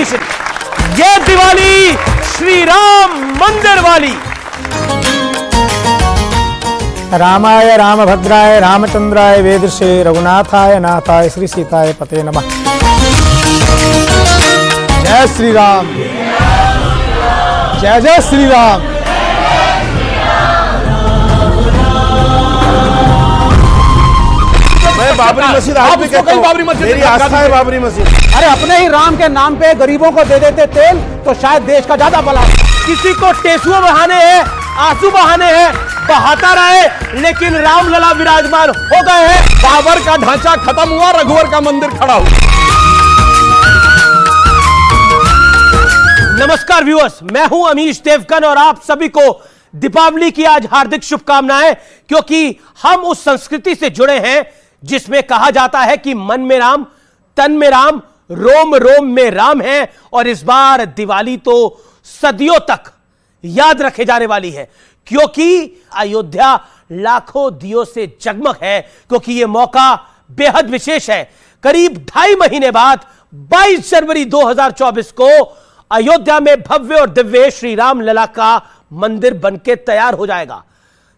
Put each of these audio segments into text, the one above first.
Celebration, ये दिवाली श्री राम मंदिर वाली। रामाय रामभद्राय रामचंद्राय वेदसे रघुनाथाय नाथाय श्री सीताय पते नमः। जय श्री राम, जय जय श्री राम। मैं बाबरी मस्जिद आज भी कहता हूं, बाबरी मस्जिद मेरी आस्था है बाबरी मस्जिद। अरे अपने ही राम के नाम पे गरीबों को दे देते तेल तो शायद देश का ज्यादा भला। किसी को टेसुए बहाने हैं, आंसू बहाने हैं, बहाता रहे, लेकिन रामलला विराजमान हो गए हैं। बाबर का ढांचा खत्म हुआ, रघुवर का मंदिर खड़ा हुआ। नमस्कार व्यूअर्स, मैं हूं अमीश देवगन और आप सभी को दीपावली की आज हार्दिक शुभकामनाएं, क्योंकि हम उस संस्कृति से जुड़े हैं जिसमें कहा जाता है कि मन में राम, तन में राम, रोम रोम में राम है। और इस बार दिवाली तो सदियों तक याद रखे जाने वाली है, क्योंकि अयोध्या लाखों दियों से जगमग है, क्योंकि यह मौका बेहद विशेष है। करीब 2.5 महीने बाद 22 जनवरी 2024 को अयोध्या में भव्य और दिव्य श्री राम लला का मंदिर बनके तैयार हो जाएगा।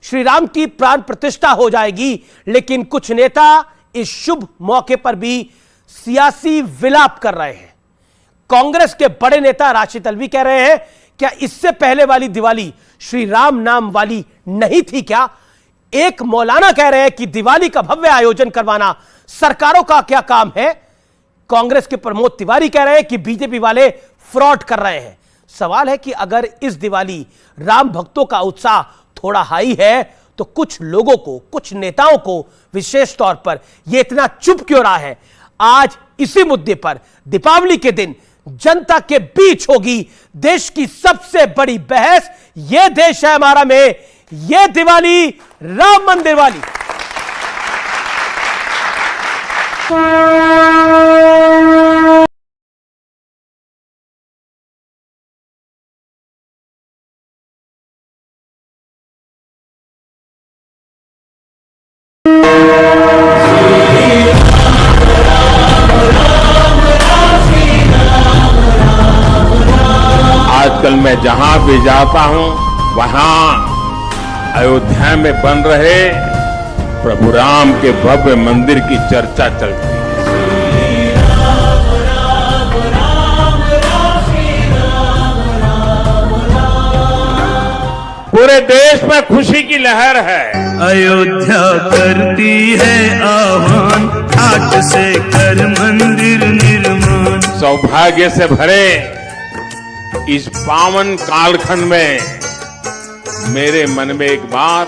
श्री राम की प्राण प्रतिष्ठा हो जाएगी, लेकिन कुछ नेता इस शुभ मौके पर भी सियासी विलाप कर रहे हैं। कांग्रेस के बड़े नेता राशिद अल्वी कह रहे हैं, क्या इससे पहले वाली दिवाली श्री राम नाम वाली नहीं थी क्या? एक मौलाना कह रहे हैं कि दिवाली का भव्य आयोजन करवाना सरकारों का क्या काम है। कांग्रेस के प्रमोद तिवारी कह रहे हैं कि बीजेपी वाले फ्रॉड कर रहे हैं। सवाल है कि अगर इस दिवाली राम भक्तों का उत्साह थोड़ा हाई है, तो कुछ लोगों को, कुछ नेताओं को विशेष तौर पर यह इतना चुप क्यों रहा है? आज इसी मुद्दे पर दीपावली के दिन जनता के बीच होगी देश की सबसे बड़ी बहस। यह देश है हमारा में, यह दिवाली राम मंदिर वाली। आजकल मैं जहां भी जाता हूं, वहां अयोध्या में बन रहे प्रभु राम के भव्य मंदिर की चर्चा चलती है। पूरे देश में खुशी की लहर है। अयोध्या करती है आह्वान, घाट से कर मंदिर निर्माण। सौभाग्य से भरे इस पावन कालखंड में मेरे मन में एक बात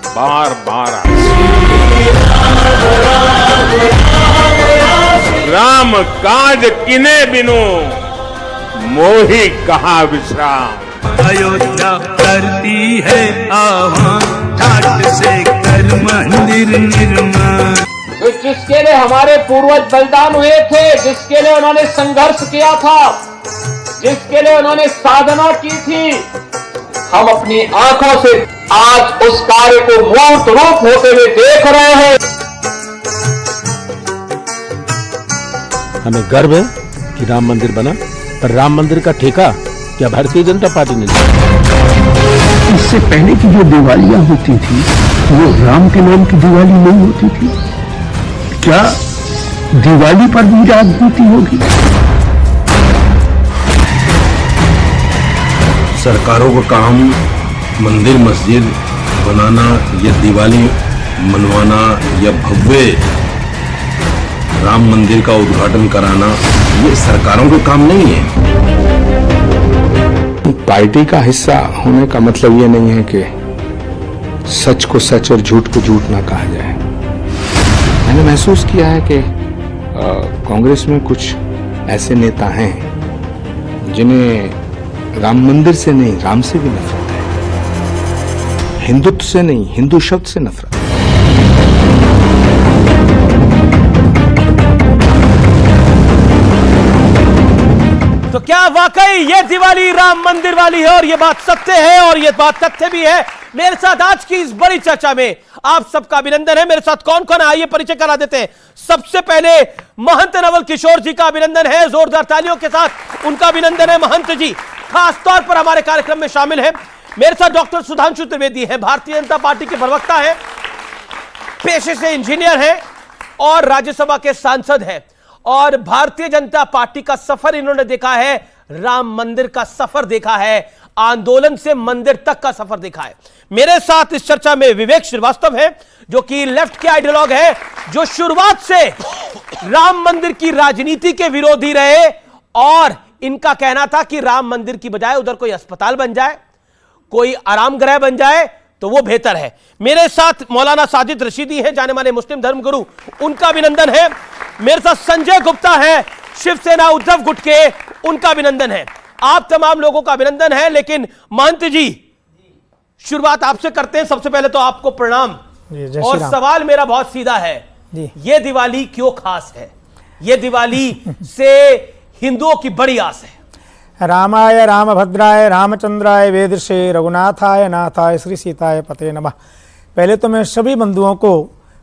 बार बार आई, राम काज किने बिनु मोहि कहाँ विश्राम। अयोध्या करती है आह्वान, घाट से कर मंदिर निर्माण। तो जिसके लिए हमारे पूर्वज बलिदान हुए थे, जिसके लिए उन्होंने संघर्ष किया था, जिसके लिए उन्होंने साधना की थी, हम अपनी आंखों से आज उस कार्य को मूर्त रूप होते हुए देख रहे हैं। हमें गर्व है कि राम मंदिर बना, पर राम मंदिर का ठेका क्या भारतीय जनता पार्टी ने लिया? इससे पहले की जो दिवालियां होती थी, वो राम के नाम की दिवाली नहीं होती थी। क्या दिवाली पर भी राजनीति होगी? सरकारों का काम मंदिर मस्जिद बनाना या दिवाली मनवाना या भव्य राम मंदिर का उद्घाटन कराना, ये सरकारों का काम नहीं है। पार्टी का हिस्सा होने का मतलब ये नहीं है कि सच को सच और झूठ को झूठ ना कहा जाए। मैंने महसूस किया है कि कांग्रेस में कुछ ऐसे नेता हैं जिन्हें राम मंदिर से नहीं, राम से भी नफरत है। हिंदुत्व से नहीं, हिंदू शब्द से नफरत है। तो क्या वाकई ये दिवाली राम मंदिर वाली है? और ये बात सत्य है और ये बात तथ्य भी है। मेरे साथ आज की इस बड़ी चर्चा में आप सबका अभिनंदन है। मेरे साथ कौन कौन है आइए परिचय करा देते हैं। सबसे पहले महंत नवल किशोर जी का अभिनंदन है, जोरदार तालियों के साथ उनका अभिनंदन है। महंत जी खास तौर पर हमारे कार्यक्रम में शामिल है। मेरे साथ डॉक्टर सुधांशु त्रिवेदी है, भारतीय जनता पार्टी के प्रवक्ता है, पेशे से इंजीनियर है और राज्यसभा के सांसद हैं। और भारतीय जनता पार्टी का सफर इन्होंने देखा है, राम मंदिर का सफर देखा है, आंदोलन से मंदिर तक का सफर देखा है। मेरे साथ इस चर्चा में विवेक श्रीवास्तव है जो कि लेफ्ट के आइडियोलॉग है, जो शुरुआत से राम मंदिर की राजनीति के विरोधी रहे और इनका कहना था कि राम मंदिर की बजाय उधर कोई अस्पताल बन जाए, कोई आराम गृह बन जाए तो वो बेहतर है। मेरे साथ मौलाना साजिद रशीदी हैं, जाने माने मुस्लिम धर्मगुरु, उनका अभिनंदन है। मेरे साथ संजय गुप्ता है, शिवसेना उद्धव गुट के, उनका अभिनंदन है। आप तमाम लोगों का अभिनंदन है। लेकिन महंत जी शुरुआत आपसे करते हैं। सबसे पहले तो आपको प्रणाम और सवाल मेरा बहुत सीधा है, ये दिवाली क्यों खास है? ये दिवाली से हिंदुओं की बड़ी आस है। रामाय रामभद्राय रामचंद्राय वेदसे रघुनाथाय नाथाय श्री सीताय पते नमः। पहले तो मैं सभी बंधुओं को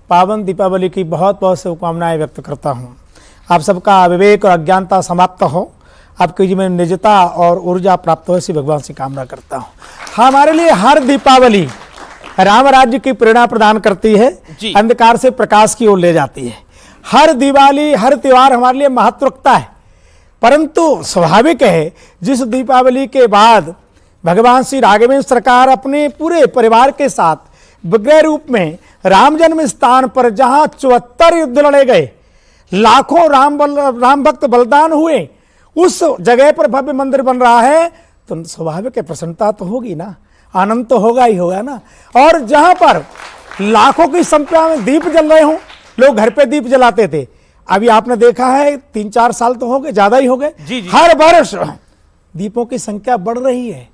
पावन दीपावली की बहुत बहुत शुभकामनाएं व्यक्त करता हूं। आप सबका विवेक और अज्ञानता समाप्त हो, आपके जीवन में निजता और ऊर्जा प्राप्त हो, इसी भगवान से कामना करता हूं। हमारे लिए हर दीपावली राम राज्य की प्रेरणा प्रदान करती है, अंधकार से प्रकाश की ओर ले जाती है। हर दिवाली हर त्योहार हमारे लिए महत्व रखता है, परंतु स्वाभाविक है जिस दीपावली के बाद भगवान श्री राघवेंद्र सरकार अपने पूरे परिवार के साथ विग्रह रूप में राम जन्म स्थान पर जहां 74 युद्ध लड़े गए, लाखों राम भक्त बलिदान हुए, उस जगह पर भव्य मंदिर बन रहा है, तो स्वाभाविक है प्रसन्नता तो होगी ना, आनंद तो होगा ही होगा ना। और जहां पर लाखों की संख्या में दीप जल रहे हों, लोग घर पे दीप जलाते थे, अभी आपने देखा है 3-4 साल तो हो गए, ज्यादा ही हो गए, हर वर्ष दीपों की संख्या बढ़ रही है।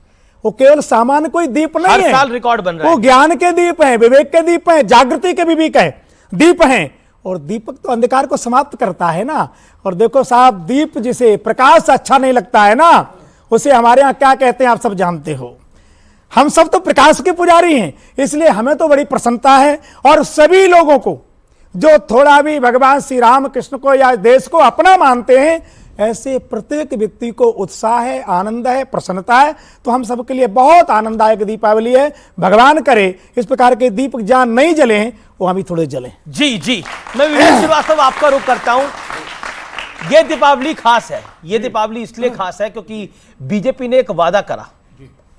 वो केवल सामान्य कोई दीप नहीं है, हर साल रिकॉर्ड बन रहा है। वो ज्ञान के दीप हैं, विवेक के दीप हैं, जागृति के भी दीप हैं। और दीपक तो अंधकार को समाप्त करता है ना। और देखो साहब, दीप जिसे प्रकाश अच्छा नहीं लगता है ना, उसे हमारे यहाँ क्या कहते हैं आप सब जानते हो। हम सब तो प्रकाश के पुजारी हैं, इसलिए हमें तो बड़ी प्रसन्नता है। और सभी लोगों को जो थोड़ा भी भगवान श्री राम कृष्ण को या देश को अपना मानते हैं, ऐसे प्रत्येक व्यक्ति को उत्साह है, आनंद है, प्रसन्नता है। तो हम सबके लिए बहुत आनंददायक दीपावली है। भगवान करे इस प्रकार के दीप जहां नहीं जले हैं वो अभी थोड़े जले। जी जी, मैं विवेक श्रीवास्तव आपका रुख करता हूं। यह दीपावली खास है, यह दीपावली इसलिए खास है क्योंकि बीजेपी ने एक वादा करा,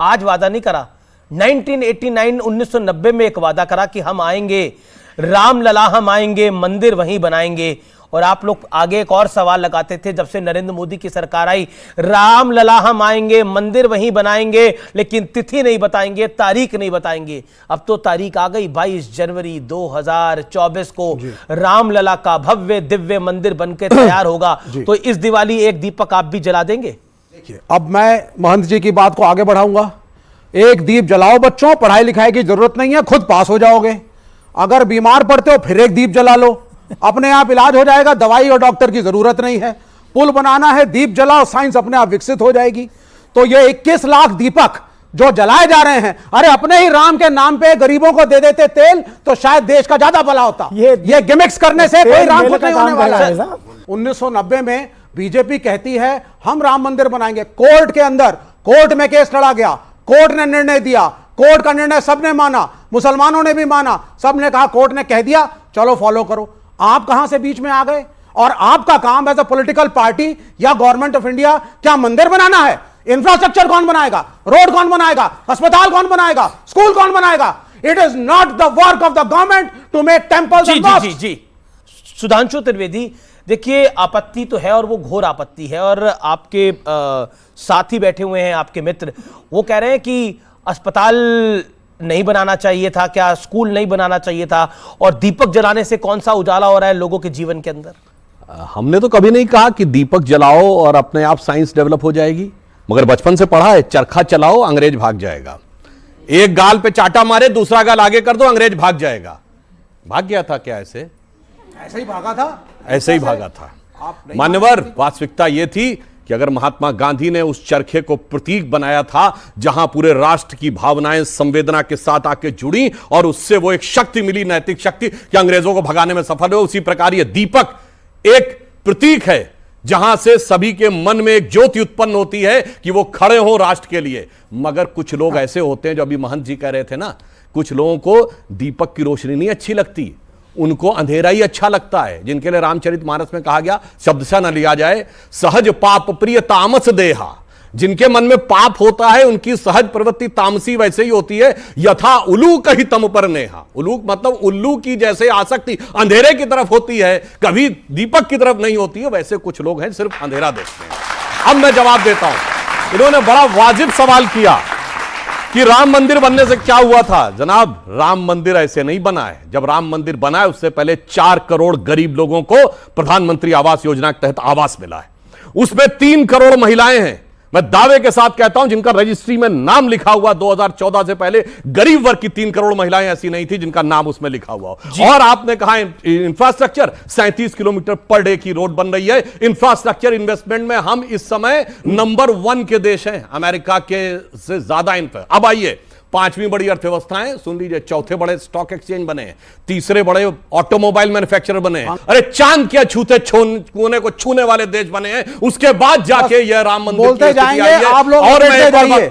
आज वादा नहीं करा, 1990 में एक वादा करा कि हम आएंगे, रामलला हम आएंगे, मंदिर वहीं बनाएंगे। और आप लोग आगे एक और सवाल लगाते थे जब से नरेंद्र मोदी की सरकार आई, रामलला हम आएंगे, मंदिर वहीं बनाएंगे, लेकिन तिथि नहीं बताएंगे, तारीख नहीं बताएंगे। अब तो तारीख आ गई, 22 जनवरी 2024 को रामलला का भव्य दिव्य मंदिर बनकर तैयार होगा। तो इस दिवाली एक दीपक आप भी जला देंगे? देखिए, अब मैं महंत जी की बात को आगे बढ़ाऊंगा। एक दीप जलाओ बच्चों, पढ़ाई लिखाई की जरूरत नहीं है, खुद पास हो जाओगे। अगर बीमार पड़ते हो फिर एक दीप जला लो, अपने आप इलाज हो जाएगा, दवाई और डॉक्टर की जरूरत नहीं है। पुल बनाना है, दीप जलाओ, साइंस अपने आप विकसित हो जाएगी। तो ये 21 लाख दीपक जो जलाए जा रहे हैं, अरे अपने ही राम के नाम पे गरीबों को दे देते तेल तो शायद देश का ज्यादा भला होता। ये गिमिक्स करने से कोई राम कुछ नहीं होने वाला है। 1990 में बीजेपी कहती है हम राम मंदिर बनाएंगे, कोर्ट के अंदर, कोर्ट में केस लड़ा गया, कोर्ट ने निर्णय दिया, कोर्ट का निर्णय सबने माना, मुसलमानों ने भी माना, सबने कहा, कोर्ट ने कह दिया चलो फॉलो करो। आप कहां से बीच में आ गए? और आपका काम एज अ पॉलिटिकल पार्टी या गवर्नमेंट ऑफ इंडिया क्या मंदिर बनाना है? इंफ्रास्ट्रक्चर कौन बनाएगा? रोड कौन बनाएगा? अस्पताल कौन बनाएगा? स्कूल कौन बनाएगा? It is not the work of the government to make temples and mosque. Ji Sudhanshu Trivedi, देखिए आपत्ति तो है और वो घोर आपत्ति है। और आपके साथी बैठे हुए हैं, आपके मित्र, वो कह रहे हैं कि अस्पताल नहीं बनाना चाहिए था, क्या स्कूल नहीं बनाना चाहिए था, और दीपक जलाने से कौन सा उजाला हो रहा है लोगों के जीवन के अंदर? हमने तो कभी नहीं कहा कि दीपक जलाओ और अपने आप साइंस डेवलप हो जाएगी, मगर बचपन से पढ़ा है, चरखा चलाओ अंग्रेज भाग जाएगा। एक गाल पे चाटा मारे, दूसरा गाल आगे कर दो, अंग्रेज भाग जाएगा। भाग गया था क्या? ऐसे ही भागा था, ऐसे ही भागा था। मान्यवर, वास्तविकता यह थी कि अगर महात्मा गांधी ने उस चरखे को प्रतीक बनाया था जहां पूरे राष्ट्र की भावनाएं संवेदना के साथ आके जुड़ी और उससे वो एक शक्ति मिली, नैतिक शक्ति, कि अंग्रेजों को भगाने में सफल हुए, उसी प्रकार ये दीपक एक प्रतीक है जहां से सभी के मन में एक ज्योति उत्पन्न होती है कि वो खड़े हो राष्ट्र के लिए। मगर कुछ लोग ऐसे होते हैं, जो अभी महंत जी कह रहे थे ना, कुछ लोगों को दीपक की रोशनी नहीं अच्छी लगती, उनको अंधेरा ही अच्छा लगता है, जिनके लिए रामचरितमानस में कहा गया, शब्दशः न लिया जाए, सहज पाप प्रिय तामस देहा। जिनके मन में पाप होता है उनकी सहज प्रवृत्ति तामसी वैसे ही होती है, यथा उलूक ही तम पर नेहा। उलूक मतलब उल्लू की जैसे आसक्ति अंधेरे की तरफ होती है, कभी दीपक की तरफ नहीं होती है, वैसे कुछ लोग हैं सिर्फ अंधेरा देखते हैं। अब मैं जवाब देता हूं। इन्होंने बड़ा वाजिब सवाल किया कि राम मंदिर बनने से क्या हुआ था। जनाब, राम मंदिर ऐसे नहीं बना है। जब राम मंदिर बना है उससे पहले 4 करोड़ गरीब लोगों को प्रधानमंत्री आवास योजना के तहत आवास मिला है। उसमें 3 करोड़ महिलाएं हैं, मैं दावे के साथ कहता हूं, जिनका रजिस्ट्री में नाम लिखा हुआ 2014 से पहले गरीब वर्ग की 3 करोड़ महिलाएं ऐसी नहीं थी जिनका नाम उसमें लिखा हुआ हो। और आपने कहा इंफ्रास्ट्रक्चर, 37 किलोमीटर पर डे की रोड बन रही है। इंफ्रास्ट्रक्चर इन्वेस्टमेंट में हम इस समय नंबर 1 के देश हैं, अमेरिका के से ज्यादा। अब आइए, 5वीं बड़ी अर्थव्यवस्थाएं सुन लीजिए, 4थे बड़े स्टॉक एक्सचेंज बने हैं, 3रे बड़े ऑटोमोबाइल मैन्युफैक्चरर बने हैं, अरे चांद क्या छूते कोने को छूने वाले देश बने हैं। उसके बाद जाके यह राम मंदिर बोलते जाएंगे आप लोग। और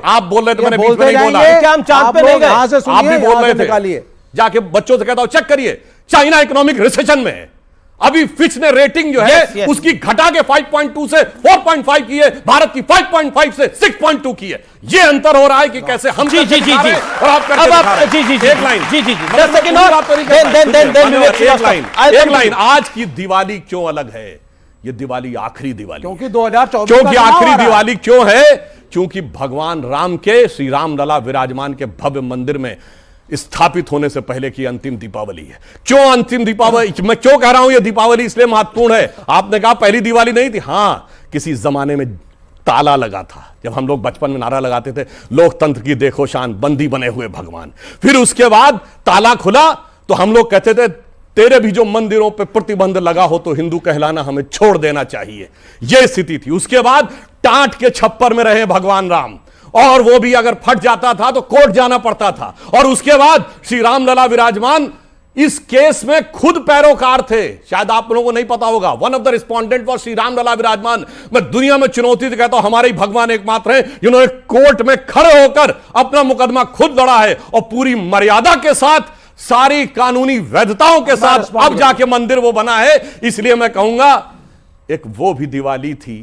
आप बोल रहे थे, मैंने बीच में नहीं बोला, क्या हम चांद पे नहीं गए? आप भी बोल रहे थे। जाके बच्चों से कहता हूं चेक करिए, चाइना इकोनॉमिक रिसेशन में है। अभी फिच ने रेटिंग जो है उसकी घटा के 5.2 से 4.5 की है, भारत की 5.5 से 6.2 की है। ये अंतर हो रहा है कि कैसे हम जी जी जी जी और आप एक लाइन जी जी जी 10 सेकंड और एक लाइन। आज की दिवाली क्यों अलग है? ये दिवाली आखिरी दिवाली, क्योंकि 2024 क्योंकि आखिरी दिवाली क्यों है? क्योंकि भगवान राम के, श्री राम लला विराजमान के भव्य मंदिर में स्थापित होने से पहले की अंतिम दीपावली है। क्यों अंतिम दीपावली? मैं क्यों कह रहा हूं ये दीपावली इसलिए महत्वपूर्ण है। आपने कहा पहली दिवाली नहीं थी, हां, किसी जमाने में ताला लगा था। जब हम लोग बचपन में नारा लगाते थे, लोकतंत्र की देखो शान, बंदी बने हुए भगवान। फिर उसके बाद ताला खुला तो हम लोग कहते थे, तेरे भी जो मंदिरों पे प्रतिबंध लगा हो तो हिंदू कहलाना हमें छोड़ देना चाहिए। यह स्थिति थी। उसके बाद टाट के छप्पर में रहे भगवान राम, और वो भी अगर फट जाता था तो कोर्ट जाना पड़ता था। और उसके बाद श्री राम लला विराजमान इस केस में खुद पैरोकार थे। शायद आप लोगों को नहीं पता होगा, one of the respondent was Shri Ram Lalla Virajman. मैं दुनिया में चुनौती से कहता हूं, हमारे ही भगवान एकमात्र हैं जिन्होंने कोर्ट में खड़े होकर अपना मुकदमा खुद लड़ा है, और पूरी मर्यादा के साथ, सारी कानूनी वैधताओं के साथ अब जाके मंदिर वो बना है। इसलिए मैं कहूंगा, एक वो भी दिवाली थी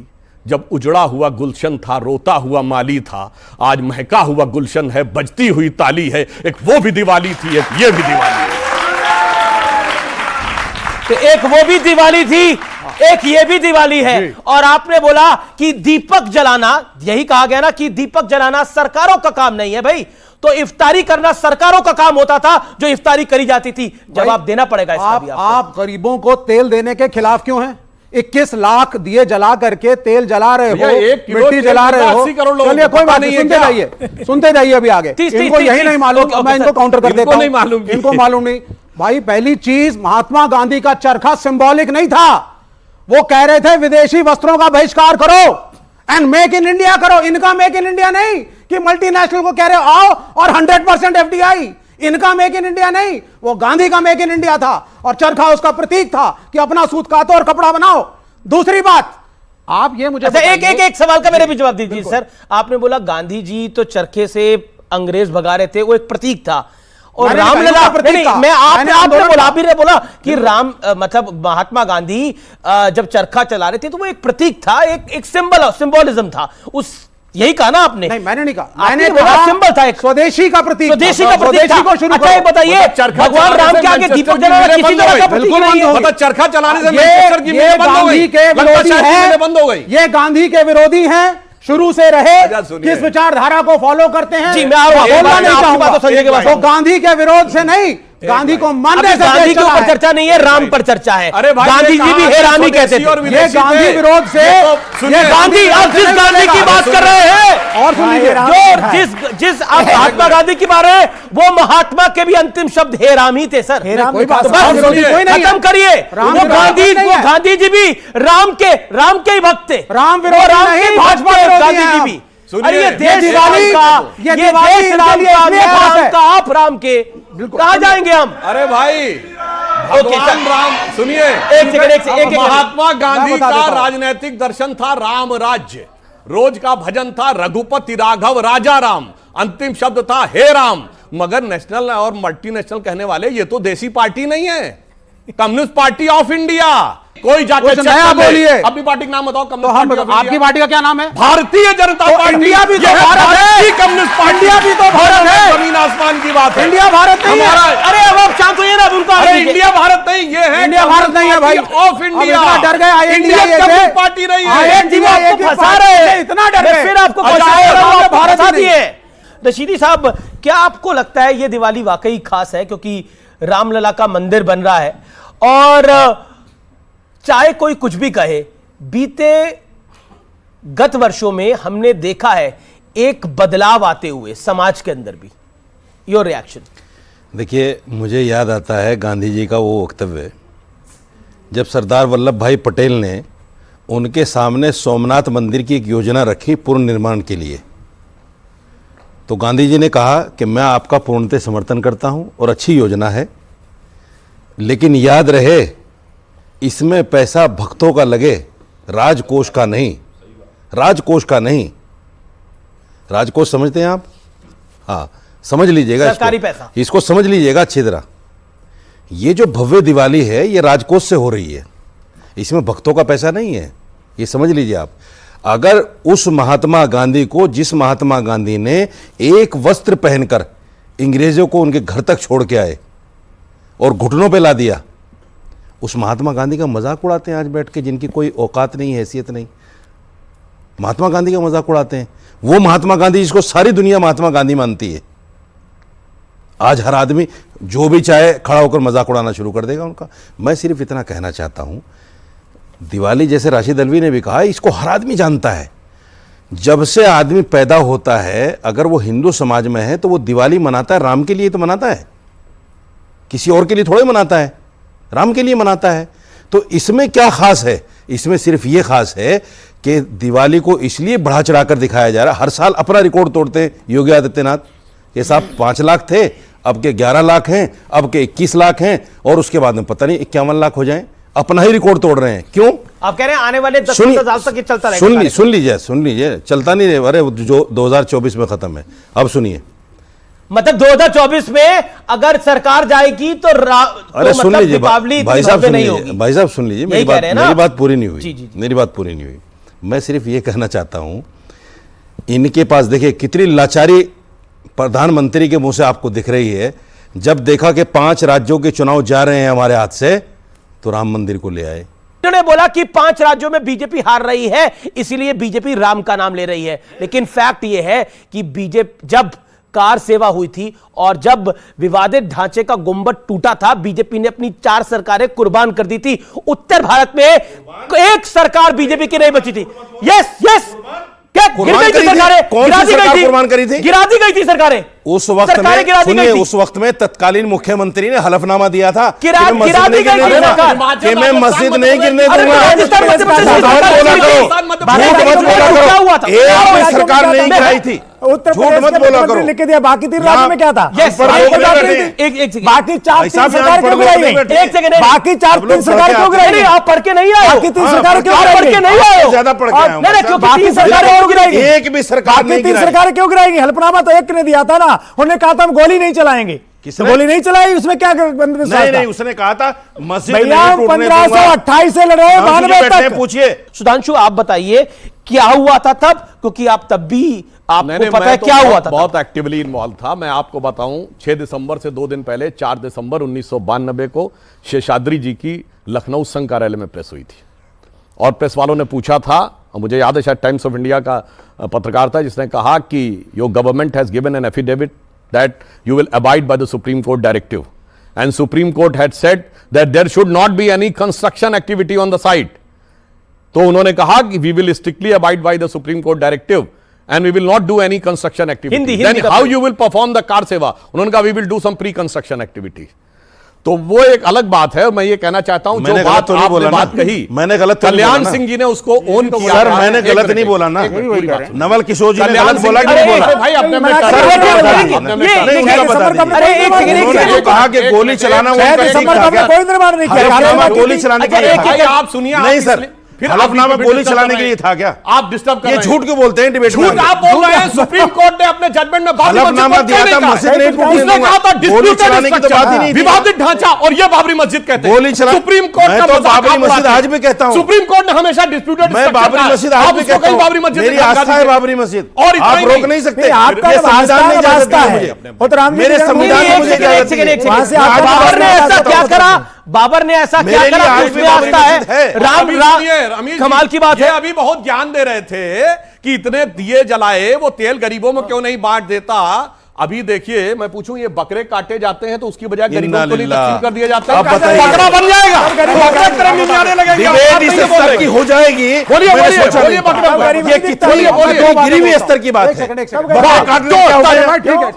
जब उजड़ा हुआ गुलशन था, रोता हुआ माली था, आज महका हुआ गुलशन है, बजती हुई ताली है। एक वो भी दिवाली थी, एक ये भी दिवाली है। तो एक वो भी दिवाली थी, एक ये भी दिवाली है। और आपने बोला कि दीपक जलाना, यही कहा गया ना कि दीपक जलाना सरकारों का काम नहीं है भाई, तो इफ्तारी करना सरकारों का काम होता था, जो इफ्तारी करी जाती थी। जवाब देना पड़ेगा इसका भी आपको। आप गरीबों को तेल देने के खिलाफ क्यों हैं? 21 लाख दिए जला करके तेल जला रहे हो, मिट्टी जला रहे हो। चलिए कोई बात नहीं, सुनते जाइए, सुनते जाइए अभी आगे। इनको यही नहीं मालूम, मैं इनको काउंटर कर देता हूं। इनको मालूम नहीं भाई। पहली चीज, महात्मा गांधी का चरखा सिंबॉलिक नहीं था। वो कह रहे थे विदेशी वस्त्रों का बहिष्कार करो एंड मेक इन इंडिया करो। इनका मेक इन इंडिया नहीं कि मल्टीनेशनल को कह रहे हो आओ और 100% FDI। इनका मेक इन इंडिया नहीं, वो गांधी का मेक इन इंडिया था, और चरखा उसका प्रतीक था कि अपना सूत कातो और कपड़ा बनाओ। दूसरी बात, आप ये मुझे एक सवाल का मेरे भी जवाब दीजिए सर। आपने बोला गांधी जी तो चरखे से अंग्रेज भगा रहे थे, वो एक प्रतीक था, और रामलला मैं आपने बोला कि राम मतलब महात्मा गांधी जब चरखा चला रहे थे तो वो एक प्रतीक था, एक सिंबलिज्म था। उस यही कहा ना आपने? नहीं, मैंने नहीं कहा। मैंने कहा सिंबल था, एक स्वदेशी का प्रतीक, स्वदेशी का प्रतीक था। को शुरू अच्छा, बताइए, भगवान राम के आगे दीपक जलाना किसी तरह का प्रतीक नहीं है। मतलब चरखा चलाने से ये गांधी के विरोधी हैं, बंद हो गई। ये गांधी के विरोधी हैं, शुरू से रहे, किस विचारधारा को फॉलो करते हैं। जी, मैं बोलना नहीं चाहूंगा तो गांधी के विरोध से नहीं, गांधी को मानने अभी से गांधी देश के चला ऊपर है। चर्चा नहीं है, राम पर चर्चा है। अरे भाई, गांधी जी भी हेरामी कहते थे। ये गांधी विरोध से ये गांधी, आप जिस गांधी की बात कर रहे हैं, और सुन लीजिए, जो जिस आप महात्मा गांधी की बात रहे हैं, वो महात्मा के भी अंतिम शब्द हे राम ही थे सर। कोई बात तो बस खत्म करिए। वो गांधी जी भी राम के ही भक्त थे। राम विरोधी नहीं, भाजपा विरोधी गांधी हैं जी आप। भी। सुनिए, अरे ये देश दिवाली राम का, ये ये दिवाली देश राम दिवाली का, इसलिए मैं खास राम है। का, आप राम के, कहां जाएंगे हम? अरे भाई, ओके, भगवान राम, सुनिए, एक सेकंड। महात्मा गांधी मैं बता का देता हूं। राजनीतिक दर्शन था राम राज्य, रोज का भजन था रघुपति राघव राजा राम, अंतिम शब्द था हे राम। मगर नेशनल और मल्टीनेशनल कहने वाले ये तो देसी पार्टी नहीं है, कम्युनिस्ट पार्टी ऑफ इंडिया। कोई जाके कुछ check नया कर ले। बोलिए। अपनी पार्टी का नाम बताओ। तो कम्युनिस्ट हम पार्टी ऑफ आपकी इंडिया। पार्टी का क्या नाम है? भारतीय जनता तो पार्टी। इंडिया भी तो यह भारत है। भारतीय कम्युनिस्ट पार्टी। इंडिया भी तो भारत है। जमीन आसमान की बात है। इंडिया भारत नहीं है। हमारा- अरे अब आप शांत होइए ना, अब उनका अरे इंडिया भारत नहीं, ये है इंडिया भारत नहीं है भाई। Of India. अब इतना डर गए INDA इंडिया ये कम्युनिस्ट थे। पार्टी नहीं INDA है। जी, वो आपको एक ही फंसा पार्टी रहे से हैं। इतना डर मैं गए। फिर आपको अच्छा, फंसा रहा हूं, आपको भारत फंसा नहीं। दिए। रशीदी साहब, क्या आपको लगता है ये दिवाली वाकई खास है क्योंकि रामलला का मंदिर बन रहा है? और चाहे कोई कुछ भी कहे, बीते गत वर्षों में हमने देखा है एक बदलाव आते हुए समाज के अंदर भी। Your reaction? देखिए, मुझे याद आता है गांधी जी का वो वक्तव्य जब सरदार वल्लभ भाई पटेल ने उनके सामने सोमनाथ मंदिर की एक योजना रखी पुनर्निर्माण के लिए। तो गांधी जी ने कहा कि मैं आपका पूर्णतः समर्थन करता हूं और अच्छी योजना है, लेकिन याद रहे इसमें पैसा भक्तों का लगे, राजकोष का नहीं। राजकोष का नहीं। राजकोष समझते हैं आप? हाँ, समझ लीजिएगा सरकारी पैसा। इसको समझ लीजिएगा अच्छी तरह। ये जो भव्य दिवाली है ये राजकोष से हो रही है, इसमें भक्तों का पैसा नहीं है, ये समझ लीजिए आप। अगर उस महात्मा गांधी को, जिस महात्मा गांधी ने एक वस्त्र पहनकर अंग्रेजों को उनके घर तक छोड़ के आए और घुटनों पे ला दिया, उस महात्मा गांधी का मजाक उड़ाते हैं आज बैठ के, जिनकी कोई औकात नहीं, हैसियत नहीं। महात्मा गांधी का मजाक उड़ाते हैं। वो महात्मा गांधी जिसको सारी दुनिया महात्मा गांधी मानती है, आज हर आदमी जो भी चाहे खड़ा होकर मजाक उड़ाना शुरू कर देगा उनका। मैं सिर्फ इतना कहना चाहता हूं, दिवाली जैसे राशिद अल्वी ने भी कहा, इसको हर आदमी जानता है। जब से आदमी पैदा होता है, अगर वो हिंदू समाज में है तो वो दिवाली मनाता है राम के लिए तो मनाता है, किसी और के लिए थोड़े मनाता है, राम के लिए मनाता है। तो इसमें क्या खास है? इसमें सिर्फ ये खास है कि दिवाली को इसलिए बढ़ा चढ़ाकर दिखाया जा रहा है। हर साल अपना रिकॉर्ड तोड़ते हैं योगी आदित्यनाथ के साथ 5 लाख थे, अब के 11 लाख हैं, अब के 21 लाख हैं, और उसके बाद में पता नहीं 51 लाख हो जाएं। अपना ही रिकॉर्ड तोड़ रहे हैं। क्यों? आप कह रहे हैं आने वाले 10 साल तक ये चलता रहेगा? सुन लीजिए, चलता नहीं रहे, अरे जो 2024 में खत्म है। अब सुनिए, मतलब 2024 में अगर सरकार जाएगी तो अरे सुन लीजिए भाई साहब, सुन लीजिए भाई साहब, सुन लीजिए, मेरी बात पूरी नहीं हुई। मेरी बात पूरी नहीं हुई। मैं सिर्फ ये कहना चाहता हूं, इनके पास देखिए कितनी लाचारी प्रधानमंत्री के मुंह से आपको दिख रही है। जब देखा कि 5 राज्यों के चुनाव जा रहे हैं हमारे हाथ से, तो राम मंदिर को ले आए। उन्होंने बोला कि 5 राज्यों में बीजेपी हार रही है, इसीलिए बीजेपी राम का नाम ले रही है। लेकिन फैक्ट यह है कि बीजेपी जब कार सेवा हुई थी और जब विवादित ढांचे का गुंबद टूटा था, बीजेपी ने अपनी 4 सरकारें कुर्बान कर दी थी। उत्तर भारत में एक सरकार बीजेपी की नहीं बची थी। यस यस, क्या गिर गई थी सरकारें? कौन सी सरकार कुर्बान करी थी? गिरा दी गई थी सरकारें। उस वक्त में सुनिए, उस वक्त में तत्कालीन मुख्यमंत्री ने हलफनामा दिया था कि मैं मस्जिद नहीं गिरने दूंगा। एक सरकार नहीं गिराई थी, उत्तर प्रदेश लिख के दिया, बाकी 3 राज्यों में क्या था? बाकी 4 सरकार क्यों गिराई? एक सेकंड, बाकी 4 सरकार क्यों गिराई? आप पढ़ के नहीं आए? बाकी 3 सरकार क्यों पढ़ के नहीं आए? ज्यादा पढ़ के आए। बाकी सरकार क्यों गिराएगी? एक भी सरकार बाकी 3 सरकार क्यों गिराएगी? हल्फनामा तो एक ने दिया था ना, उन्होंने कहा था हम गोली नहीं चलाएंगे। किसने? गोली नहीं चलाई, उसमें क्या नहीं, उसने कहा था मस्जिद भैया 1528 से लड़े 92 तक। पूछिए सुधांशु, आप बताइए क्या हुआ था तब, क्योंकि आप तब भी आपको पता है क्या हुआ था। बहुत एक्टिवली इन्वॉल्व था। मैं आपको बताऊं, 6 दिसंबर से 2 दिन पहले 4 दिसंबर 1992 को शेषाद्री जी की लखनऊ संघ कार्यालय में प्रेस हुई थी, और प्रेस वालों ने पूछा था, मुझे याद है शायद टाइम्स ऑफ इंडिया का पत्रकार था जिसने कहा कि your government has given an affidavit that you will abide by the supreme court directive and Supreme Court had said that there should not be any construction activity on the site. तो उन्होंने कहा कि we will strictly abide by the Supreme Court directive and we will not do any construction activity. Then how you will perform the car seva? उन्होंने कहा we will do some pre-construction activity. तो वो एक अलग बात है। मैं ये कहना चाहता हूं जो बात तो आपने बात कही, मैंने गलत तो कल्याण सिंह जी ने उसको ओन किया। सर मैंने गलत नहीं बोला ना, नवल किशोर जी ने गलत बोला कि नहीं बोला? भाई अपने में कहा कि गोली चलाना गोली चलाने के लिए, आप सुनिए नहीं सर, हलफनामा गोली चलाने के लिए था क्या? आप डिस्टर्ब कर रहे हैं। ये झूठ क्यों बोलते हैं डिबेट में? झूठ आप बोल रहे हैं। सुप्रीम कोर्ट ने अपने जजमेंट में हलफनामा दिया था, मस्जिद नहीं टूटने उसने कहा था गोली चलाने की तो बात ही नहीं थी। विवादित ढांचा, और ये बाबरी मस्जिद कहते हैं। गोली चला, सुप्रीम कोर्ट मैं का तो मजाक बाबरी मस्जिद आज भी कहता हूं। सुप्रीम कोर्ट ने हमेशा डिस्प्यूटेड, मैं बाबरी मस्जिद आज भी कहता हूं, बाबरी मस्जिद मेरी आस्था है बाबरी मस्जिद, और आप रोक नहीं सकते। आपका ये संविधान में इजाजत है मुझे, मेरे संविधान में मुझे इजाजत है। बाबर ने ऐसा क्या करा? बाबर ने ऐसा क्या करा कि उसमें आस्था है? राम कमाल की बात है। अभी बहुत ज्ञान दे रहे थे कि इतने दिए जलाए, वो तेल गरीबों में क्यों नहीं बांट देता। अभी देखिए, मैं पूछूं, ये बकरे काटे जाते हैं तो उसकी बजाय गरीबों को नहीं तकसीम कर दिया जाता है। बकरा बन जाएगा, डिबेट इस स्तर की हो जाएगी। बोलिए ये बोलिए गिरी स्तर की बात है।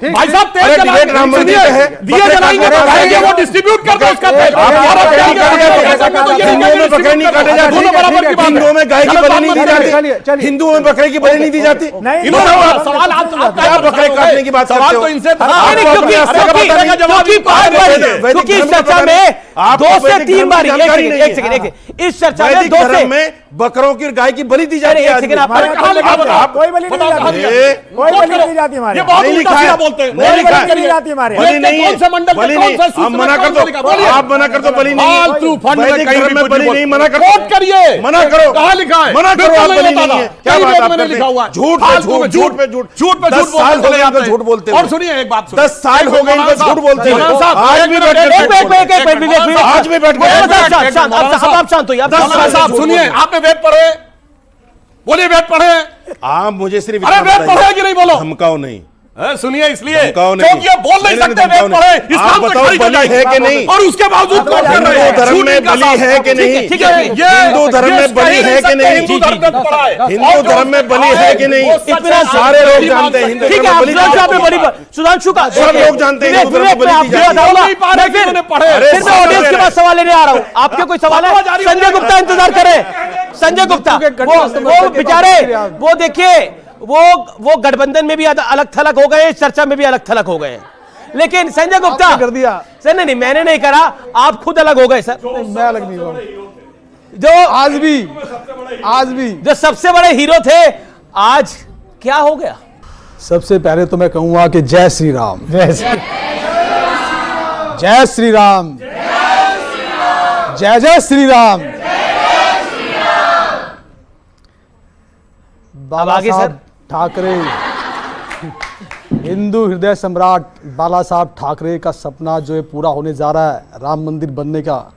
भाई साहब तेल डिबेट राम मंदिर पे है, दिए जलाएंगे, वो डिस्ट्रीब्यूट कर दो उसका तेल। बकरे नहीं काटे जाते, हिंदुओं में गाय की बलि नहीं दी जाती, हिंदुओं में बकरे की बलि नहीं दी जाती। सवाल क्या बकरे काटने की बात? तो इनसे क्योंकि इस चर्चा में 2 से 3 बार, एक सेकंड, इस चर्चा में 2 से में बकरों की गाय की बलि दी जाती है। कोई बलि नहीं जाती हमारे, ये बहुत उल्टा सीधा बोलते हैं। नहीं जाती हमारे, बलि नहीं है, बलि नहीं, आप मना कर दो, आप मना कर दो, बलि नहीं, फालतू फंड में कहीं भी कुछ बलि नहीं, मना करो, वोट करिए, मना करो, कहां लिखा है? मना करो, आप बलि नहीं है। क्या बात आप मैंने लिखा हुआ है? झूठ पे झूठ, झूठ पे झूठ, 10 साल हो गए इनको झूठ बोलते हैं। और सुनिए एक बात, 10 साल हो गए इनको झूठ बोलते हैं। आज भी बैठ आज भी बैठ आप शांत होइए। साहब सुनिए, आपने वेद पढ़े? बोलिए वेद पढ़े? आप मुझे सिर्फ अरे वेद पढ़े कि नहीं? बोलो। धमकाओ नहीं, सुनिए, इसलिए क्योंकि ये बोल नहीं सकते वेद पढ़े, इस्लाम को खड़ी कर बलि है कि नहीं, और उसके बावजूद कौन कर रहे हैं? हिंदू धर्म में बलि है कि नहीं? हिंदू धर्म में बलि है कि नहीं? हिंदू धर्म में पढ़ा है, हिंदू धर्म में बलि है कि नहीं? इतना सारे लोग जानते हैं हिंदू ठीक धर्म है। में बलि सुधांशु का सब लोग जानते हैं हिंदू धर्म में बलि दी जाती है। फिर मैं ऑडियंस के पास सवाल लेने आ रहा हूं। आपके कोई सवाल है? संजय गुप्ता इंतजार करें। संजय गुप्ता, वो बेचारे, वो देखिए, वो गठबंधन में भी अलग थलग हो गए, चर्चा में भी अलग थलग हो गए। लेकिन संजय गुप्ता कर दिया सर, नहीं मैंने नहीं करा, आप खुद अलग हो गए सर। मैं अलग नहीं हुआ, जो आज भी जो सबसे बड़े हीरो थे, आज क्या हो गया? सबसे पहले तो मैं कहूंगा कि जय श्री राम, जय श्री राम, जय श्री राम। बाबा साहब ठाकरे, हिंदू हृदय सम्राट बाला साहब ठाकरे का सपना जो है पूरा होने जा रहा है, राम मंदिर बनने का।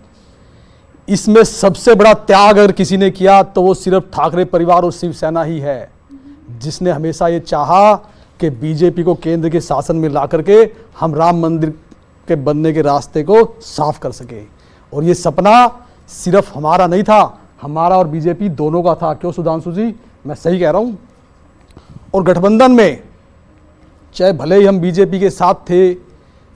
इसमें सबसे बड़ा त्याग अगर किसी ने किया तो वो सिर्फ ठाकरे परिवार और शिवसेना ही है, जिसने हमेशा ये चाहा कि बीजेपी को केंद्र के शासन में ला करके हम राम मंदिर के बनने के रास्ते को साफ कर सके। और ये सपना सिर्फ हमारा नहीं था, हमारा और बीजेपी दोनों का था। क्यों सुधांशु जी, मैं सही कह रहा हूँ? और गठबंधन में चाहे भले ही हम बीजेपी के साथ थे,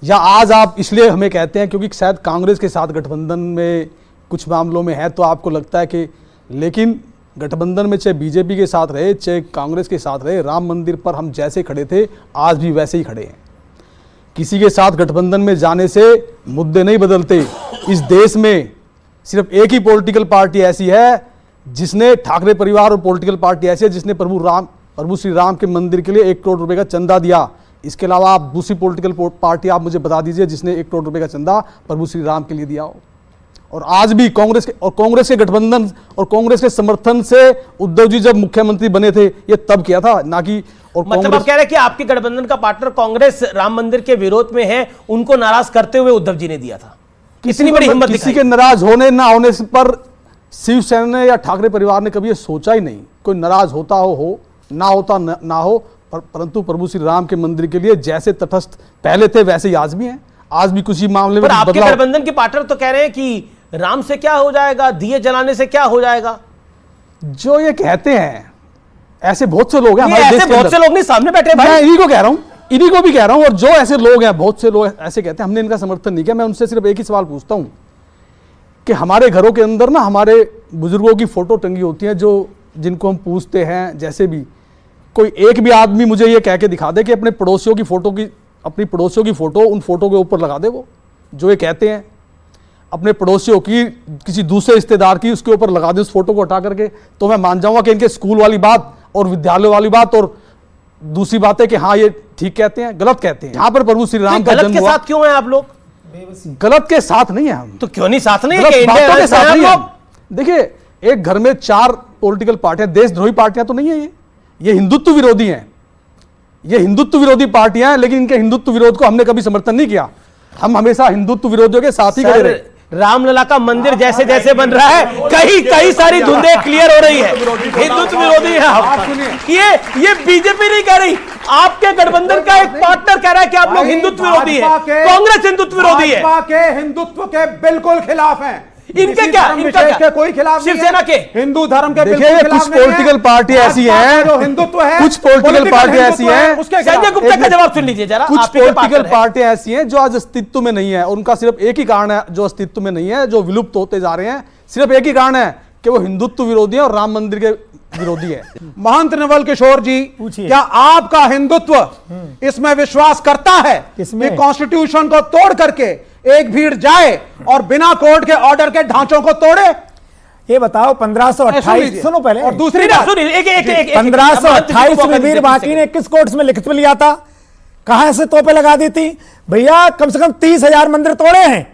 या आज आप इसलिए हमें कहते हैं क्योंकि शायद कांग्रेस के साथ गठबंधन में कुछ मामलों में है, तो आपको लगता है कि, लेकिन गठबंधन में चाहे बीजेपी के साथ रहे चाहे कांग्रेस के साथ रहे, राम मंदिर पर हम जैसे खड़े थे आज भी वैसे ही खड़े हैं। किसी के साथ गठबंधन में जाने से मुद्दे नहीं बदलते। इस देश में सिर्फ एक ही पॉलिटिकल पार्टी ऐसी है जिसने, ठाकरे परिवार और पॉलिटिकल पार्टी ऐसी है जिसने प्रभु श्री राम के मंदिर के लिए 1 करोड़ रुपए का चंदा दिया। इसके अलावा आप दूसरी पॉलिटिकल पार्टी आप मुझे बता दीजिए जिसने 1 करोड़ रुपए का चंदा प्रभु श्री राम के लिए दिया हो। और आज भी कांग्रेस के गठबंधन और कांग्रेस के समर्थन से उद्धव जी जब मुख्यमंत्री बने थे, ये तब किया था, ना कि। और मतलब आप कह रहे हैं कि आपके गठबंधन का पार्टनर कांग्रेस राम मंदिर के विरोध में है, उनको नाराज करते हुए उद्धव जी ने दिया था। कितनी बड़ी हिम्मत दिखाई। किसी के नाराज होने ना होने पर शिवसेना ने या ठाकरे परिवार ने कभी ये सोचा ही नहीं। कोई नाराज होता हो ना होता ना हो, परंतु प्रभु श्री राम के मंदिर के लिए जैसे तटस्थ पहले थे वैसे ही आज भी हैं। आज भी कुछ मामले में पर आपके बदलाव। गठबंधन के पार्टनर तो कह रहे हैं कि राम से क्या हो जाएगा, दिए जलाने से क्या हो जाएगा। जो ये कहते हैं, ऐसे बहुत से लोग हैं ये हमारे देश ऐसे के बहुत अंदर। से लोग नहीं सामने बैठे मैं भाई। इन्हीं को कह रहा हूं, इन्हीं को भी कह रहा हूं, और जो ऐसे लोग हैं, बहुत से लोग ऐसे कहते हैं, हमने इनका समर्थन नहीं किया। मैं उनसे सिर्फ एक ही सवाल पूछता हूं कि हमारे घरों के अंदर ना हमारे बुजुर्गों की फोटो टंगी होती है, जो जिनको हम पूछते हैं, जैसे भी कोई एक भी आदमी मुझे ये कह के दिखा दे कि अपने पड़ोसियों की फोटो की, अपनी पड़ोसियों की फोटो उन फोटो के ऊपर लगा दे, वो जो ये कहते हैं अपने पड़ोसियों की, किसी दूसरे रिश्तेदार की, उसके ऊपर लगा दे उस फोटो को हटा करके, तो मैं मान जाऊंगा कि इनके स्कूल वाली बात और विद्यालय वाली बात और दूसरी बात है कि हाँ ये ठीक कहते हैं, गलत कहते हैं। यहाँ पर प्रभु श्री राम का गलत जन्म के हुआ। साथ क्यों हैं आप लोग? गलत के साथ नहीं है हम। तो क्यों नहीं साथ नहीं? गलत कि इंडिया बातों के अलायंस साथ में नहीं आप है। लोग? देखिए, एक घर में 4 पॉलिटिकल पार्टियां, देशद्रोही पार्टियां तो नहीं है ये हिंदुत्व विरोधी हैं। ये हिंदुत्व विरोधी पार्टियां हैं, लेकिन इनके हिंदुत्व विरोध को हमने कभी समर्थन नहीं किया। हम हमेशा हिंदुत्व विरोधियों के साथ ही खड़े रहे। रामलला का मंदिर जैसे जैसे बन रहा है, कई सारी धुंधे क्लियर हो रही है। हिंदुत्व विरोधी है आप। ये बीजेपी नहीं कह रही, आपके गठबंधन का एक पार्टनर कह रहा है कि आप लोग हिंदुत्व विरोधी है। कांग्रेस हिंदुत्व विरोधी है। भाजपा के हिंदुत्व के बिल्कुल खिलाफ हैं। इनके क्या? इनका क्या? कोई खिलाफ नहीं है। शिवसेना के हिंदू धर्म के देखिए, बिल्कुल खिलाफ कुछ नहीं है। पॉलिटिकल पार्टियां ऐसी हैं, जो हिंदुत्व है, कुछ पॉलिटिकल पार्टियां ऐसी हैं, उसके संजय गुप्ता का जवाब सुन लीजिए जरा। कुछ आपके पॉलिटिकल पार्टनर है। पार्टियां ऐसी हैं जो आज अस्तित्व में नहीं है। उनका सिर्फ एक ही कारण है जो अस्तित्व में नहीं है, जो विलुप्त होते जा रहे हैं। सिर्फ एक ही कारण है कि वो हिंदुत्व विरोधी है और राम मंदिर के विरोधी है। महंत नवल किशोर जी, क्या आपका हिंदुत्व इसमें विश्वास करता है किसमें? कि कॉन्स्टिट्यूशन को तोड़ करके एक भीड़ जाए और बिना कोर्ट के ऑर्डर के ढांचों को तोड़े? ये बताओ 1528, सुनो पहले, और दूसरी नहीं, बात, सुनिए, एक 1528 में वीर बाकी ने किस कोर्ट में लिखित में लिया था? कहां से तोपे लगा दी थी? भैया कम से कम 30,000 मंदिर तोड़े हैं।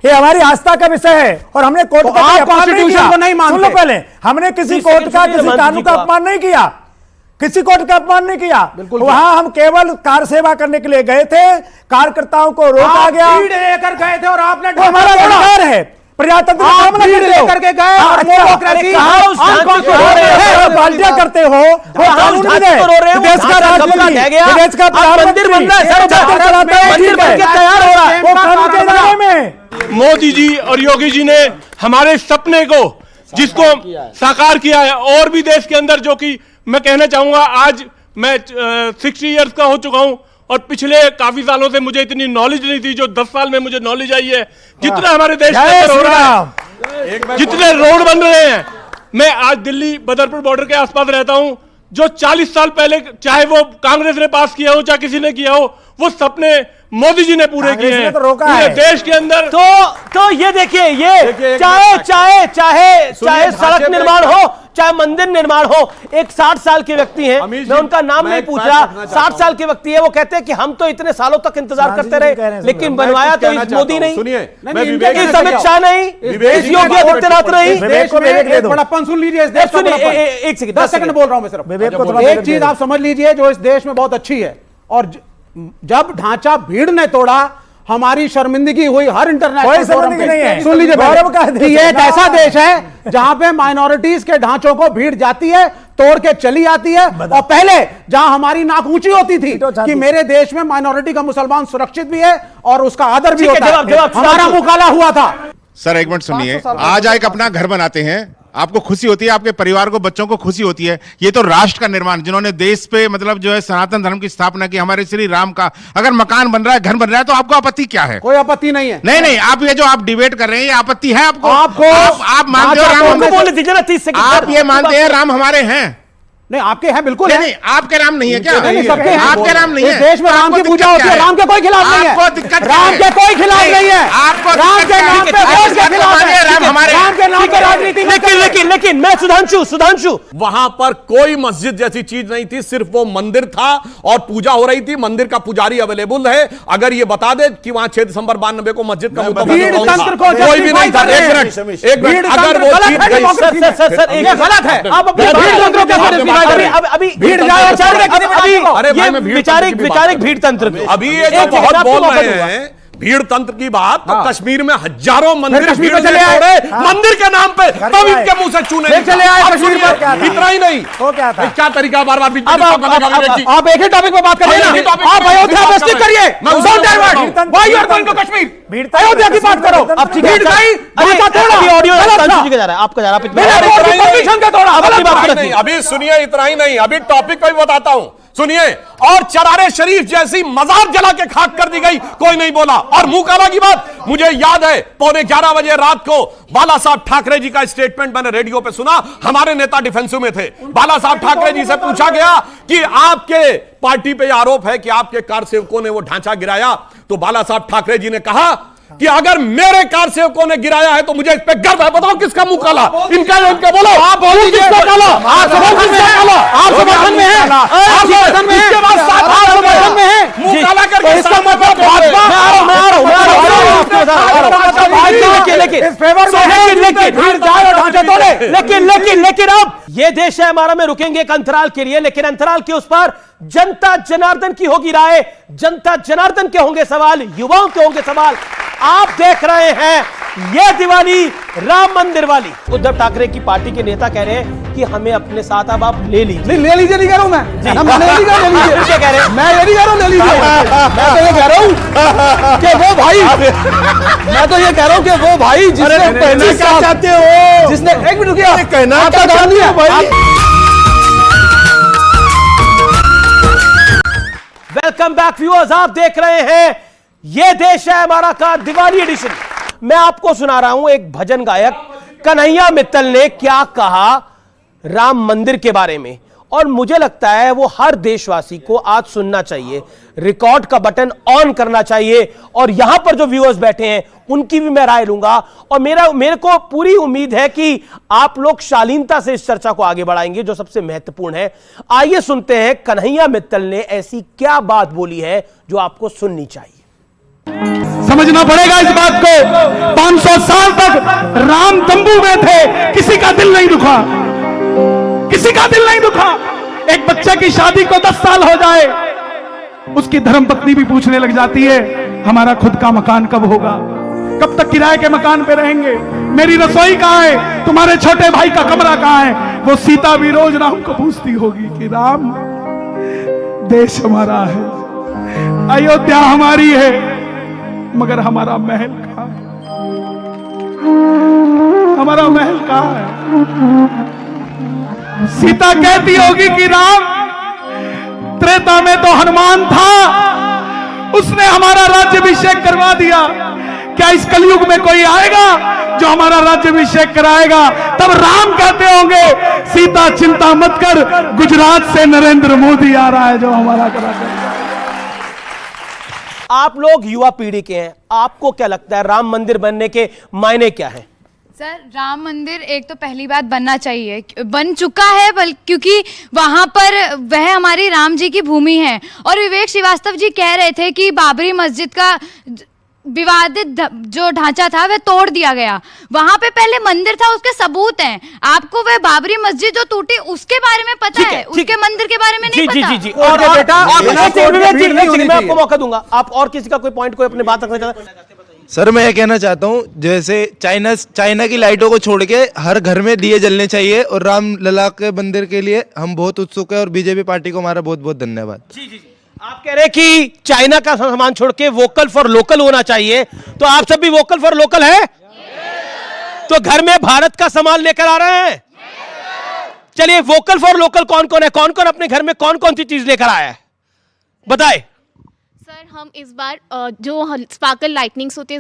ये हमारी आस्था का विषय है और हमने कोर्ट तो का आप अपमान कॉन्स्टिट्यूशन किया। को नहीं मानते? सुन लो पहले, हमने किसी कोर्ट का, किसी कानून का अपमान नहीं किया, किसी कोर्ट का अपमान नहीं किया। वहां हम केवल कार सेवा करने के लिए गए थे, कार्यकर्ताओं को रोका गया। भीड़ लेकर गए थे और आपने वो हमारा अधिकार है, प्रजातंत्र का काम भीड़ करते हो। लेकर के गए और डेमोक्रेसी बाल्टियां करते हो, वो कानून नहीं है। देश का राजनीति, देश का मंदिर बन रहा है सर, मंदिर बन के तैयार हो रहा है। वो कानून के दायरे में। मोदी जी और योगी जी ने हमारे सपने को, जिसको साकार किया है, और भी देश के अंदर, जो कि मैं कहना चाहूंगा, आज मैं 60 इयर्स का हो चुका हूं और पिछले काफी सालों से मुझे इतनी नॉलेज नहीं थी जो 10 साल में मुझे नॉलेज आई है। जितना हमारे देश के अंदर हो रहा है, जितने रोड बन रहे हैं, मैं आज दिल्ली बदरपुर बॉर्डर के आसपास रहता हूं, जो 40 साल पहले चाहे वो कांग्रेस ने पास किया हो चाहे किसी ने किया हो, वो सपने मोदी जी ने पूरे किए हैं पूरे देश के अंदर। तो ये देखिए, ये चाहे सड़क निर्माण हो, चाहे मंदिर निर्माण हो, एक 60 साल के व्यक्ति हैं, मैं उनका नाम नहीं पूछ रहा, 60 साल के व्यक्ति है, वो कहते हैं कि हम तो इतने सालों तक इंतजार करते रहे, लेकिन बनवाया तो इस मोदी नहीं, इस अमित शाह नहीं, इस योगी आदित्यनाथ नहीं। बड़प्पन सुन लीजिए, इस देश का एक सेकंड, 10 सेकंड बोल रहा हूं मैं सिर्फ। एक चीज आप समझ लीजिए जो इस देश में बहुत अच्छी है, और जब ढांचा भीड़ ने तोड़ा, हमारी शर्मिंदगी हुई हर इंटरनेशनल फोरम पे। सुन लीजिए, ये एक ऐसा देश है जहां पे माइनॉरिटीज के ढांचों को भीड़ जाती है, तोड़ के चली आती है। और पहले जहां हमारी नाक ऊंची होती थी कि मेरे देश में माइनॉरिटी का मुसलमान सुरक्षित भी है और उसका आदर भी होता है, हमारा मुकाला हुआ था। सर एक मिनट सुनिए, आज एक अपना घर बनाते हैं, आपको खुशी होती है, आपके परिवार को, बच्चों को खुशी होती है। ये तो राष्ट्र का निर्माण, जिन्होंने देश पे मतलब जो है सनातन धर्म की स्थापना की, हमारे श्री राम का अगर मकान बन रहा है, घर बन रहा है, तो आपको आपत्ति क्या है? कोई आपत्ति नहीं है। नहीं, आप ये जो आप डिबेट कर रहे हैं, ये आपत्ति है आपको? आप मानते हो राम, आप ये मानते हैं राम हमारे हैं? नहीं, आपके हैं बिल्कुल नहीं, आपके राम नहीं है क्या? नहीं, सबके हैं। आपके राम नहीं है। इस देश में राम की पूजा होती है, राम के कोई खिलाफ नहीं है। आपको दिक्कत राम के कोई खिलाफ नहीं है। आपको राम के नाम पे वोट के खिलाफ है। राम हमारे, राम के नाम पे राजनीति में। लेकिन मैं सुधांशु वहां पर कोई मस्जिद जैसी चीज नहीं थी, सिर्फ वो मंदिर था और पूजा हो रही थी। मंदिर का पुजारी अवेलेबल है। अगर ये बता दे कि वहां 6 दिसंबर 92 को मस्जिद का तंत्र को कोई भी नहीं था। एक मिनट, अगर वो चीज गलत है, आप वैचारिक भीड़ तंत्र अभी ये जो बहुत बोल रहे हैं भीड़ तंत्र की बात तो कश्मीर में हजारों मंदिर कश्मीर भीड़ में चले ने आए। तोड़े, हाँ। मंदिर के नाम पे, तब इनके मुंह से चूने फिर चले आए अब कश्मीर सुनिए, पर, क्या था? इतना ही नहीं, वो क्या था? क्या तरीका बार बार बीच में अब disturb करने का, विवेक जी? आप एक ही टॉपिक पे बात करिए एक ही ना, topic आप पे अयोध्या बात पर कर स्टिक रहे करिए, हैं। मैं डोंट डाइवर्ट, भीड़ why you are going to Kashmir, Ayodhya की बात करो, अब ठीक है, अभी ऑडियो का जा रहा है, आपका जा रहा है, परमिशन का तोड़ा, अब अपनी बात नहीं, करो। नहीं, अभी सुनिए, इतना ही नहीं, अभी टॉपिक पे भी बताता हूं, सुनिए। और चरारे शरीफ जैसी मजार जला के खाक कर दी गई, कोई नहीं बोला। और मुंह काला की बात, मुझे याद है 11:15 बजे रात को बाला साहब ठाकरे जी का स्टेटमेंट मैंने रेडियो पे सुना। हमारे नेता डिफेंसिव में थे। बाला साहब ठाकरे जी से पूछा गया कि आपके पार्टी पे आरोप है कि आपके कारसेवकों ने वो ढांचा गिराया, तो बाला साहब ठाकरे जी ने कहा कि अगर मेरे कारसेवकों ने गिराया है तो मुझे इस पे गर्व है। बताओ किसका मुंह काला? इनका या इनका? बोलो, आप बोलो किसका काला? आप समर्थन में है, आप समर्थन में है, आप समर्थन में है, इसके बाद साथ आप समर्थन में है, मुंह काला करके इसका मतलब भाजपा। लेकिन अब ये देश है हमारा में रुकेंगे एक अंतराल के लिए, लेकिन अंतराल के उस पर जनता जनार्दन की होगी राय, जनता जनार्दन के होंगे सवाल, युवाओं के होंगे सवाल। आप देख रहे हैं ये दिवाली राम मंदिर वाली। उद्धव ठाकरे की पार्टी के नेता कह रहे हैं कि हमें अपने साथ अब आप ले लीजिए। नहीं, ले लीजिए नहीं कह रहा हूं मैं, मैं ये नहीं कह रहा, ले लीजिए। क्या कह रहे हैं? मैं ये नहीं कह रहा हूं ले लीजिए, मैं तो ये कह रहा हूं कि वो भाई, मैं तो ये कह रहा हूं कि वो भाई जिसने कहना क्या चाहते हो? जिसने, एक मिनट रुकिए, कहना क्या चाहते हो भाई? वेलकम बैक व्यूअर्स, आप देख रहे हैं ये देश है हमारा का दिवाली एडिशन। मैं आपको सुना रहा हूं एक भजन गायक कन्हैया मित्तल ने क्या कहा राम मंदिर के बारे में, और मुझे लगता है वो हर देशवासी को आज सुनना चाहिए, रिकॉर्ड का बटन ऑन करना चाहिए, और यहां पर जो व्यूअर्स बैठे हैं उनकी भी मैं राय लूंगा। और मेरे को पूरी उम्मीद है कि आप लोग शालीनता से इस चर्चा को आगे बढ़ाएंगे जो सबसे महत्वपूर्ण है। आइए सुनते हैं कन्हैया मित्तल ने ऐसी क्या बात बोली है जो आपको सुननी चाहिए। समझना पड़ेगा इस बात को, 500 साल तक राम तंबू में थे, किसी का दिल नहीं दुखा, किसी का दिल नहीं दुखा। एक बच्चे की शादी को 10 साल हो जाए, उसकी धर्मपत्नी भी पूछने लग जाती है हमारा खुद का मकान कब होगा, कब तक किराए के मकान पे रहेंगे, मेरी रसोई कहां है, तुम्हारे छोटे भाई का कमरा कहां है। वो सीता भी रोज राम को पूछती होगी कि राम, देश हमारा है, अयोध्या हमारी है, मगर हमारा महल कहां है, हमारा महल कहां है। सीता कहती होगी कि राम, त्रेता में तो हनुमान था, उसने हमारा राज्याभिषेक करवा दिया, क्या इस कलयुग में कोई आएगा जो हमारा राज्याभिषेक कराएगा? तब राम कहते होंगे सीता चिंता मत कर, गुजरात से नरेंद्र मोदी आ रहा है जो हमारा करा। आप लोग युवा पीढ़ी के हैं, आपको क्या लगता है राम मंदिर बनने के मायने क्या है? सर, राम मंदिर एक तो पहली बात बनना चाहिए, बन चुका है, क्योंकि वहाँ पर वह हमारी राम जी की भूमि है। और विवेक श्रीवास्तव जी कह रहे थे कि बाबरी मस्जिद का विवादित जो ढांचा था वह तोड़ दिया गया, वहां पे पहले मंदिर था, उसके सबूत हैं। आपको वह बाबरी मस्जिद जो टूटी उसके बारे में पता है, उसके मंदिर के बारे में नहीं पता। जी। और बेटा मैं आपको मौका दूंगा, आप और किसी का कोई पॉइंट कोई अपनी बात रखना चाहते हैं? सर, मैं ये कहना चाहता हूँ जैसे चाइना की लाइटों को छोड़ के हर घर में दिए जलने चाहिए, और राम लला के मंदिर के लिए हम बहुत उत्सुक है, और बीजेपी पार्टी को हमारा बहुत बहुत धन्यवाद। जी। आप कह रहे हैं कि चाइना का सामान छोड़ के वोकल फॉर लोकल होना चाहिए, तो आप सब भी वोकल फॉर लोकल है? तो घर में भारत का सामान लेकर आ रहे हैं? चलिए, वोकल फॉर लोकल कौन कौन है? कौन कौन अपने घर में कौन कौन सी चीज लेकर आया है, बताए। सर, हम इस बार जो स्पार्कल लाइटनिंग्स होती है,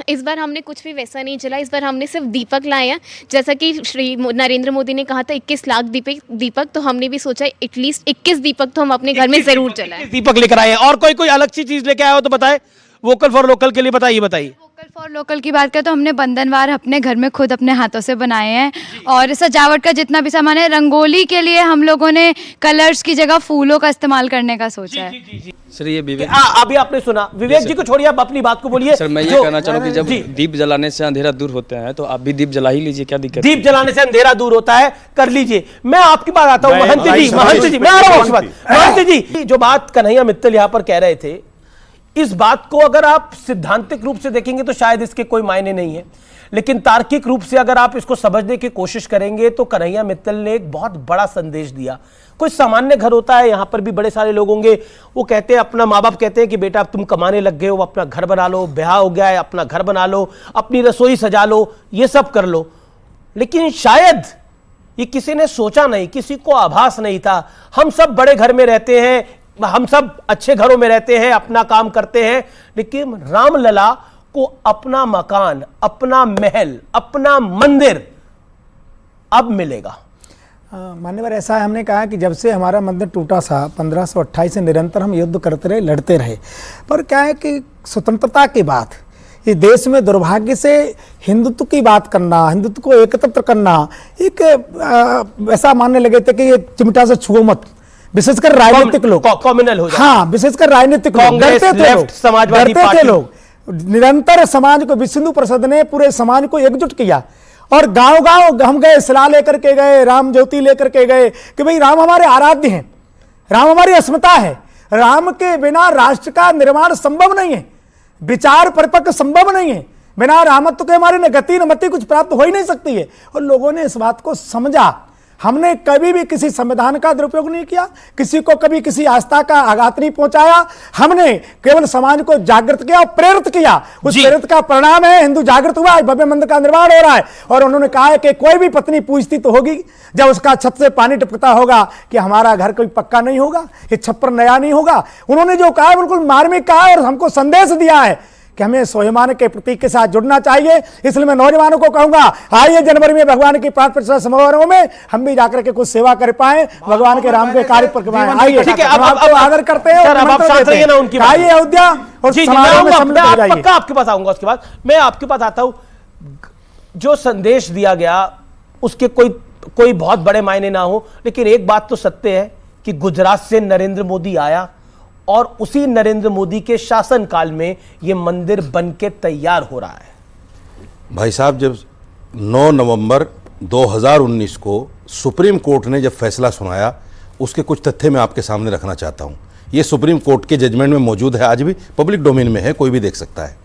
इस बार हमने कुछ भी वैसा नहीं चला। इस बार हमने सिर्फ दीपक लाए हैं, जैसा कि श्री नरेंद्र मोदी ने कहा था 21 लाख दीपक, तो हमने भी सोचा एटलीस्ट 21 दीपक तो हम अपने घर में जरूर जलाएं। दीपक लेकर आए हैं। और कोई अलग सी चीज लेकर आया हो तो बताए, वोकल फॉर लोकल के लिए बताइए। वोकल फॉर लोकल की बात करें तो हमने बंधनवार अपने घर में खुद अपने हाथों से बनाए हैं, और सजावट का जितना भी सामान है, रंगोली के लिए हम लोगों ने कलर्स की जगह फूलों का इस्तेमाल करने का सोचा है। सर, ये विवेक, अभी आपने सुना, विवेक जी को छोड़िए, आप अपनी बात को बोलिए। सर, मैं ये कहना चाहूँ कि जब दीप जलाने से अंधेरा दूर होता है तो आप भी दीप जला ही लीजिए, क्या दिक्कत? दीप जलाने से अंधेरा दूर होता है, कर लीजिए। मैं आपकी बात आता हूँ, महंत जी, मैं आ रहा हूँ। महंत जी, जो बात कन्हैया मित्तल यहाँ पर कह रहे थे, इस बात को अगर आप सिद्धांतिक रूप से देखेंगे तो शायद इसके कोई मायने नहीं है, लेकिन तार्किक रूप से अगर आप इसको समझने की कोशिश करेंगे तो कन्हैया मित्तल ने एक बहुत बड़ा संदेश दिया। कोई सामान्य घर होता है, यहां पर भी बड़े सारे लोग होंगे, वो कहते हैं, अपना माँ बाप कहते हैं कि बेटा अब तुम कमाने लग गए हो, अपना घर बना लो, ब्याह हो गया है, अपना घर बना लो, अपनी रसोई सजा लो, ये सब कर लो। लेकिन शायद ये किसी ने सोचा नहीं, किसी को आभास नहीं था। हम सब बड़े घर में रहते हैं, हम सब अच्छे घरों में रहते हैं, अपना काम करते हैं, लेकिन रामलला को अपना मकान, अपना महल, अपना मंदिर अब मिलेगा। मान्यवर, ऐसा है, हमने कहा कि जब से हमारा मंदिर टूटा था 1528 से निरंतर हम युद्ध करते रहे, लड़ते रहे, पर क्या है कि स्वतंत्रता के बाद इस देश में दुर्भाग्य से हिंदुत्व की बात करना, हिंदुत्व को एकत्र करना एक ऐसा मानने लगे थे कि ये चिमटा से छुओ मत, विशेषकर राजनीतिक लोग कॉम्युनल हो जाए। हाँ, विशेषकर राजनीतिक लोग डरते थे, लोग समाजवादी डरते थे लोग। निरंतर समाज को, विश्व हिंदू परिषद ने पूरे समाज को एकजुट किया और गांव गांव हम गए, सलाह लेकर के गए, राम ज्योति लेकर के गए कि भाई राम हमारे आराध्य हैं, राम हमारी अस्मिता है, राम के बिना राष्ट्र का निर्माण संभव नहीं है, विचार परिपक्व संभव नहीं है, बिना रामत्व के हमारी न गति न मति कुछ प्राप्त हो ही नहीं सकती है। और लोगों ने इस बात को समझा। हमने कभी भी किसी संविधान का दुरुपयोग नहीं किया, किसी को कभी किसी आस्था का आघात नहीं पहुंचाया। हमने केवल समाज को जागृत किया और प्रेरित किया। उस प्रेरित का परिणाम है हिंदू जागृत हुआ, भव्य मंदिर का निर्माण हो रहा है। और उन्होंने कहा है कि कोई भी पत्नी पूछती तो होगी जब उसका छत से पानी टपकता होगा कि हमारा घर कोई पक्का नहीं होगा, ये छप्पर नया नहीं होगा। उन्होंने जो कहा है बिल्कुल मार्मिक कहा है और हमको संदेश दिया है कि हमें स्वाभिमान के प्रतीक के साथ जुड़ना चाहिए। इसलिए मैं नौजवानों को कहूंगा, आइए जनवरी में भगवान की प्राण प्रतिष्ठा समारोह में हम भी जाकर के कुछ सेवा कर पाए, भगवान के राम के कार्य पर आइए। ठीक है, अब आदर करते हैं, अब आप शांत रहिए ना उनकी। आइए अयोध्या और समारोह में सम्मिलित हो जाइए। पक्का आपके पास आऊंगा उसके बाद। मैं आपके पास आता हूं। जो संदेश दिया गया उसके कोई बहुत बड़े मायने ना हो, लेकिन एक बात तो सत्य है कि गुजरात से नरेंद्र मोदी आया और उसी नरेंद्र मोदी के शासनकाल में यह मंदिर बनके तैयार हो रहा है। भाई साहब, जब 9 नवंबर 2019 को सुप्रीम कोर्ट ने जब फैसला सुनाया, उसके कुछ तथ्य मैं आपके सामने रखना चाहता हूं। यह सुप्रीम कोर्ट के जजमेंट में मौजूद है, आज भी पब्लिक डोमेन में है, कोई भी देख सकता है।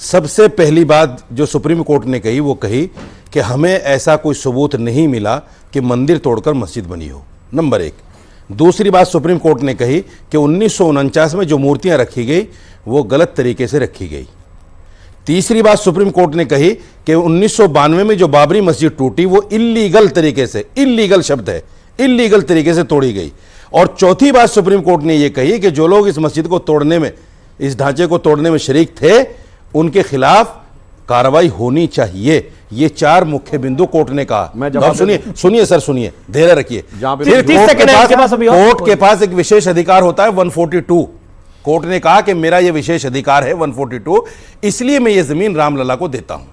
सबसे पहली बात जो सुप्रीम कोर्ट ने कही वो कही कि हमें ऐसा कोई सबूत नहीं मिला कि मंदिर तोड़कर मस्जिद बनी हो, नंबर 1। दूसरी बात सुप्रीम कोर्ट ने कही कि 1949 में जो मूर्तियां रखी गई वो गलत तरीके से रखी गई। तीसरी बात सुप्रीम कोर्ट ने कही कि 1992 में जो बाबरी मस्जिद टूटी वो इल्लीगल तरीके से, इल्लीगल शब्द है, इल्लीगल तरीके से तोड़ी गई। और चौथी बात सुप्रीम कोर्ट ने यह कही कि जो लोग इस मस्जिद को तोड़ने में, इस ढांचे को तोड़ने में शरीक थे, उनके खिलाफ कार्रवाई होनी चाहिए। ये 4 मुख्य बिंदु कोर्ट ने कहा। सुनिए सर, सुनिए, धैर्य रखिए। कोर्ट के पास एक विशेष अधिकार होता है 142। कोर्ट ने कहा कि मेरा यह विशेष अधिकार है 142, इसलिए मैं ये जमीन रामलला को देता हूं।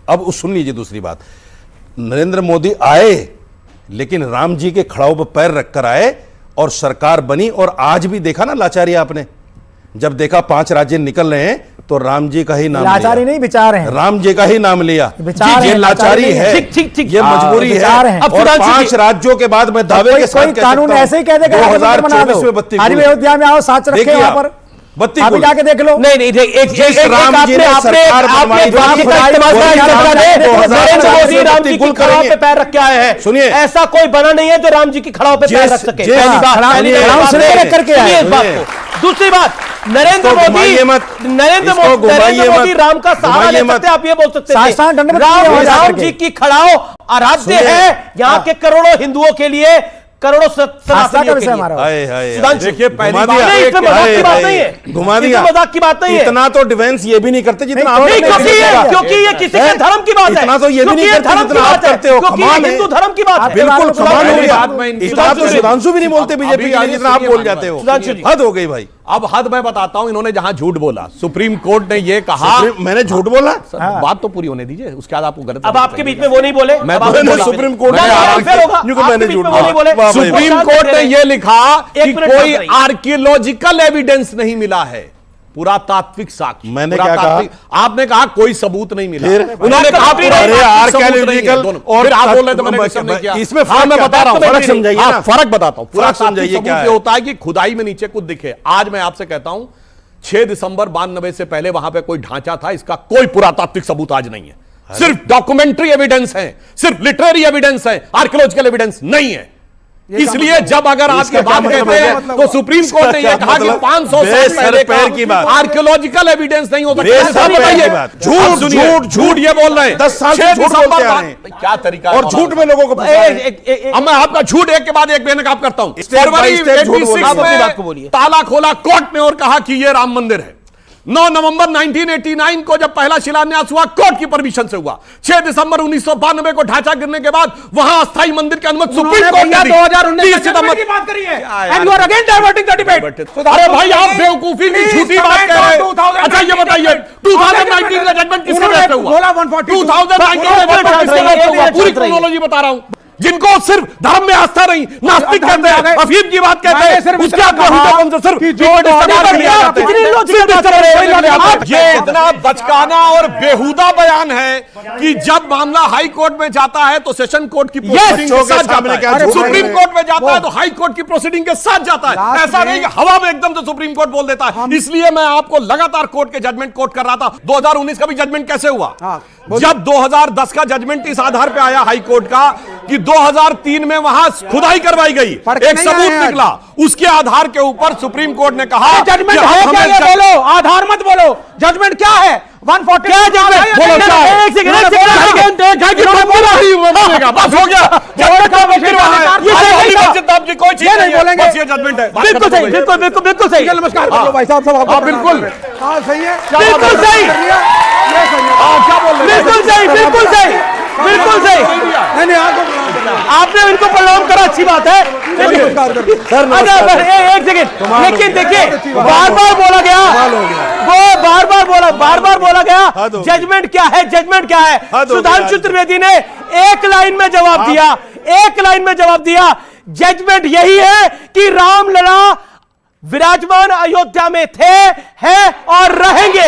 अब सुन लीजिए दूसरी बात, नरेंद्र मोदी आए लेकिन राम जी के खड़ाओं पर पैर रखकर आए और सरकार बनी। और आज भी देखा ना लाचारी आपने, जब देखा 5 राज्य निकल रहे हैं तो राम जी का ही नाम लिया। लाचारी नहीं, विचार है, राम जी का ही नाम लिया। ये लाचारी है, ये मजबूरी है। और 5 राज्यों के बाद मैं दावे के साथ कानून ऐसे ही कह देगा 2024 में बत्ती, आज भी अयोध्या में आओ, साथ रखे वहां पर बत्ती, अभी जाके देख लो। नहीं, राम जी ने सरकार बनवाई, राम जी की खड़ाओं पे पैर रख के आए हैं। सुनिए, ऐसा कोई बना नहीं है जो राम जी की खड़ाओं पे पैर रख सके। दूसरी बात, नरेंद्र मोदी राम का सहारा ले सकते, आप ये बोल सकते हैं राम जी की खड़ाओ आराध्य है यहाँ के करोड़ों हिंदुओं के लिए, करोड़ों सनातनियों के लिए। देखिए, मजाक की बात नहीं है, घुमा दिया, मजाक की बात नहीं है। इतना तो डिफेंस ये भी नहीं करते जितना आप, क्योंकि ये किसी के धर्म की बात है। इतना तो ये भी नहीं करते जितना आप करते हो। क्योंकि हिंदू धर्म की बात है। बिल्कुल कमाल हो गया। इतना तो सुधांशु भी नहीं बोलते बीजेपी के लिए जितना आप बोल जाते हो। हद हो गई भाई। अब हद मैं बताता हूं, इन्होंने जहां झूठ बोला, सुप्रीम कोर्ट ने यह कहा, मैंने झूठ बोला? बात तो पूरी होने दीजिए, उसके बाद आपको गलत। अब आपके बीच में वो नहीं बोले, सुप्रीम कोर्ट ने सुप्रीम कोर्ट ने यह लिखा कि कोई आर्कियोलॉजिकल एविडेंस नहीं मिला है, पुरातात्विक साक्ष्य। मैंने क्या कहा? आपने कहा कोई सबूत नहीं मिला। उन्होंने कहा आर्कियोलॉजिकल, और आप बोल रहे थे मैंने किया। इसमें मैं बता रहा हूं, फर्क समझाइए ना। फर्क बताता हूं। फर्क समझाइए क्या होता है कि खुदाई में नीचे कुछ दिखे। आज मैं आपसे कहता हूं 6 दिसंबर 92 से पहले वहां पे कोई ढांचा था, इसका कोई पुरातात्विक सबूत आज नहीं है। सिर्फ डॉक्यूमेंट्री एविडेंस है, सिर्फ लिटरेरी एविडेंस है, आर्कियोलॉजिकल एविडेंस नहीं है। इसलिए जब अगर आपके बात कहते हैं तो सुप्रीम कोर्ट ने यह कहा कि 500 साल पहले की आर्कियोलॉजिकल एविडेंस नहीं हो सकता। बताइए, झूठ झूठ झूठ ये बोल रहे हैं 10 साल से झूठ बोलते आ रहे हैं। क्या तरीका और झूठ में लोगों को अब मैं आपका झूठ एक के बाद एक बेनकाब करता हूं। फरवरी 86 में ताला खोला कोर्ट ने और कहा कि ये राम मंदिर है। 9 नवंबर 1989 को जब पहला शिलान्यास हुआ कोर्ट की परमिशन से हुआ। 6 दिसंबर 1992 को ढांचा गिरने के बाद वहां अस्थायी मंदिर की अनुमति सुप्रीम कोर्ट ने दी। 2019 की बात करी है and you are again diverting the debate. अरे भाई आप बेवकूफी की झूठी बात कह रहे हैं। अच्छा ये बताइए 2019 का जजमेंट किसके बेस पे हुआ? 2019 में किसके बेस पे हुआ? पूरी क्रोनोलॉजी बता रहा हूं। जिनको सिर्फ धर्म में आस्था नहीं, नास्तिक कहते हैं, अफीम की बात कहते हैं, उसके ये इतना बचकाना और बेहुदा बयान है कि जब मामला हाई कोर्ट में जाता है तो सेशन कोर्ट की प्रोसीडिंग के साथ जाता है, सुप्रीम कोर्ट में जाता है तो हाई कोर्ट की प्रोसीडिंग के साथ जाता है। ऐसा नहीं कि हवा में एकदम से सुप्रीम कोर्ट बोल देता है। इसलिए मैं आपको लगातार कोर्ट के जजमेंट कोट कर रहा था। 2019 का भी जजमेंट कैसे हुआ? जब 2010 का जजमेंट इस आधार पे आया हाई कोर्ट का कि 2003 में वहां खुदाई करवाई गई, एक सबूत निकला, उसके आधार के ऊपर सुप्रीम कोर्ट ने कहा जजमेंट है क्या? ये बोलो, आधार मत बोलो, जजमेंट क्या है? 140 क्या जजमेंट? बोलो क्या है? एक सेकंड बस हो गया। कोई चीज नहीं बोलेंगे, ये जजमेंट है। बिल्कुल सही, बिल्कुल बिल्कुल बिल्कुल सही। नमस्कार भाई साहब, बिल्कुल सही है, बिल्कुल सही, क्या बोल रहे हैं? बिल्कुल सही, बिल्कुल सही, बिल्कुल सही। नहीं आपने इनको प्रणाम करा, अच्छी बात है। एक सेकंड, लेकिन देखिए बार बार बोला गया, वो बार बार बोला गया जजमेंट क्या है, जजमेंट क्या है? सुधांशु त्रिवेदी ने एक लाइन में जवाब दिया, एक लाइन में जवाब दिया, जजमेंट यही है कि रामलला विराजमान अयोध्या में थे, हैं और रहेंगे।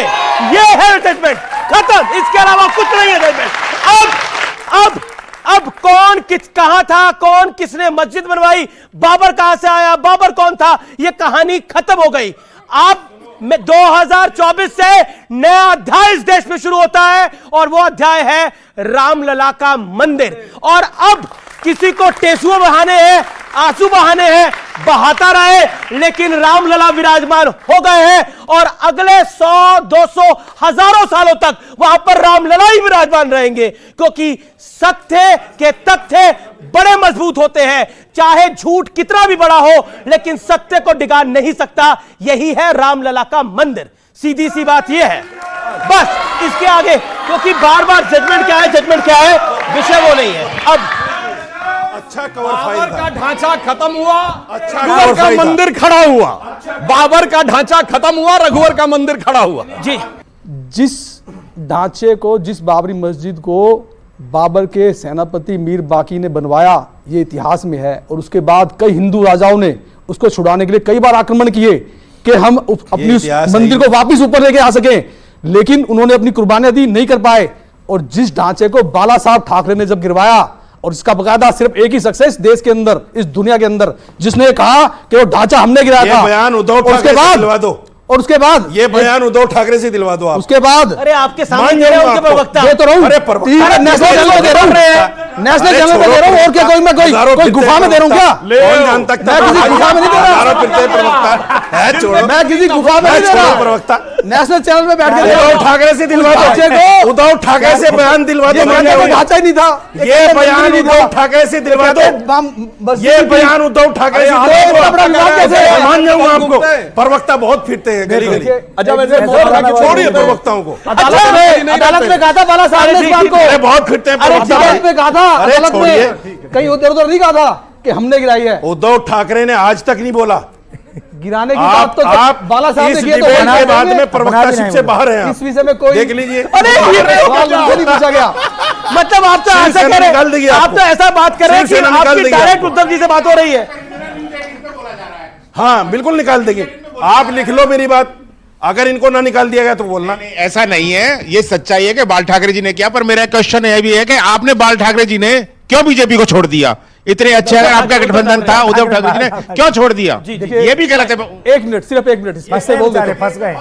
ये है जजमेंट, खत्म, इसके अलावा कुछ नहीं है जजमेंट। अब कौन कहां था, कौन किसने मस्जिद बनवाई, बाबर कहां से आया, बाबर कौन था, यह कहानी खत्म हो गई। अब 2024 से नया अध्याय इस देश में शुरू होता है और वो अध्याय है रामलला का मंदिर। और अब किसी को टेसुए बहाने हैं, आंसू बहाने हैं, बहाता रहे, लेकिन रामलला विराजमान हो गए हैं और अगले 100, 200, हजारों सालों तक वहां पर रामलला ही विराजमान रहेंगे, क्योंकि सत्य के तथ्य बड़े मजबूत होते हैं। चाहे झूठ कितना भी बड़ा हो, लेकिन सत्य को डिगा नहीं सकता। यही है रामलला का मंदिर। सीधी सी बात यह है, बस इसके आगे, क्योंकि बार बार जजमेंट क्या है, जजमेंट क्या है, विषय वो नहीं है। अब अच्छा कवर बाबर का ढांचा खत्म हुआ, रघुवर का मंदिर खड़ा हुआ। बाबर का ढांचा खत्म हुआ, रघुवर का मंदिर खड़ा हुआ। जी, जिस ढांचे को, जिस बाबरी मस्जिद को बाबर के सेनापति मीर बाकी ने बनवाया, ये इतिहास में है। और उसके बाद कई हिंदू राजाओं ने उसको छुड़ाने के लिए कई बार आक्रमण किए कि हम अपनी उस मंदिर को वापस ऊपर लेके आ सकें, लेकिन उन्होंने अपनी कुर्बानियां दी, नहीं कर पाए। और जिस ढांचे को बाला साहब ठाकरे ने जब गिरवाया, और इसका बकायदा सिर्फ एक ही सक्सेस देश के अंदर, इस दुनिया के अंदर, जिसने कहा कि वो ढांचा हमने गिराया था। बयान उद्धव ठाकरे से दिलवा दो। और उसके बाद ये बयान उद्धव ठाकरे से दिलवा दो आप। उसके बाद अरे आपके सामने दे रहे हैं उनके प्रवक्ता। दे तो रहूं, अरे नेशनल चैनल पे दे रहा हूं, नेशनल चैनल पे दे रहा हूं। और क्या कोई मैं कोई गुफा में दे रहा हूं क्या? कौन जानता है? मैं किसी गुफा में नहीं दे रहा, प्रवक्ता है, छोड़ो। मैं किसी गुफा में नहीं दे रहा, प्रवक्ता नेशनल चैनल पे बैठ के उद्धव ठाकरे से दिलवा दो, उद्धव ठाकरे से बयान दिलवा दो। ढांचा ही नहीं था ये बयान उद्धव ठाकरे से दिलवा दो, ये बयान उद्धव ठाकरे से मान जाऊंगा आपको। प्रवक्ता बहुत फिरते हैं गली गली। अच्छा वैसे छोड़िए प्रवक्ताओं को। अदालत में कहा था बाला साहब ने इस बात को, बहुत फिरते हैं। अदालत में कहा था, अदालत में कहीं उधर उधर नहीं कहा था कि हमने गिराई है। उद्धव ठाकरे ने आज तक नहीं बोला। गिराने की बात तो आप बाला साहब ने किया, तो के बाद में प्रवक्ताशिप से बाहर हैं। इस विषय में कोई देख लीजिए। अरे नहीं पूछा गया, मतलब आप तो ऐसा कह रहे हैं, आप तो ऐसा बात कर रहे हैं कि आपकी डायरेक्ट उद्धव जी से बात हो रही है। हाँ बिल्कुल निकाल देंगे, आप लिख लो मेरी बात। अगर इनको ना निकाल दिया गया तो बोलना। ऐसा नहीं है, ये सच्चाई है कि बाल ठाकरे जी ने किया। पर मेरा क्वेश्चन यह भी है कि आपने बाल ठाकरे जी ने क्यों बीजेपी को छोड़ दिया? इतने अच्छे अगर आपका गठबंधन था, उद्धव ठाकरे जी ने क्यों छोड़ दिया? ये भी गलत है। एक मिनट, सिर्फ एक मिनट इससे बोल देता हूं। फंस गए,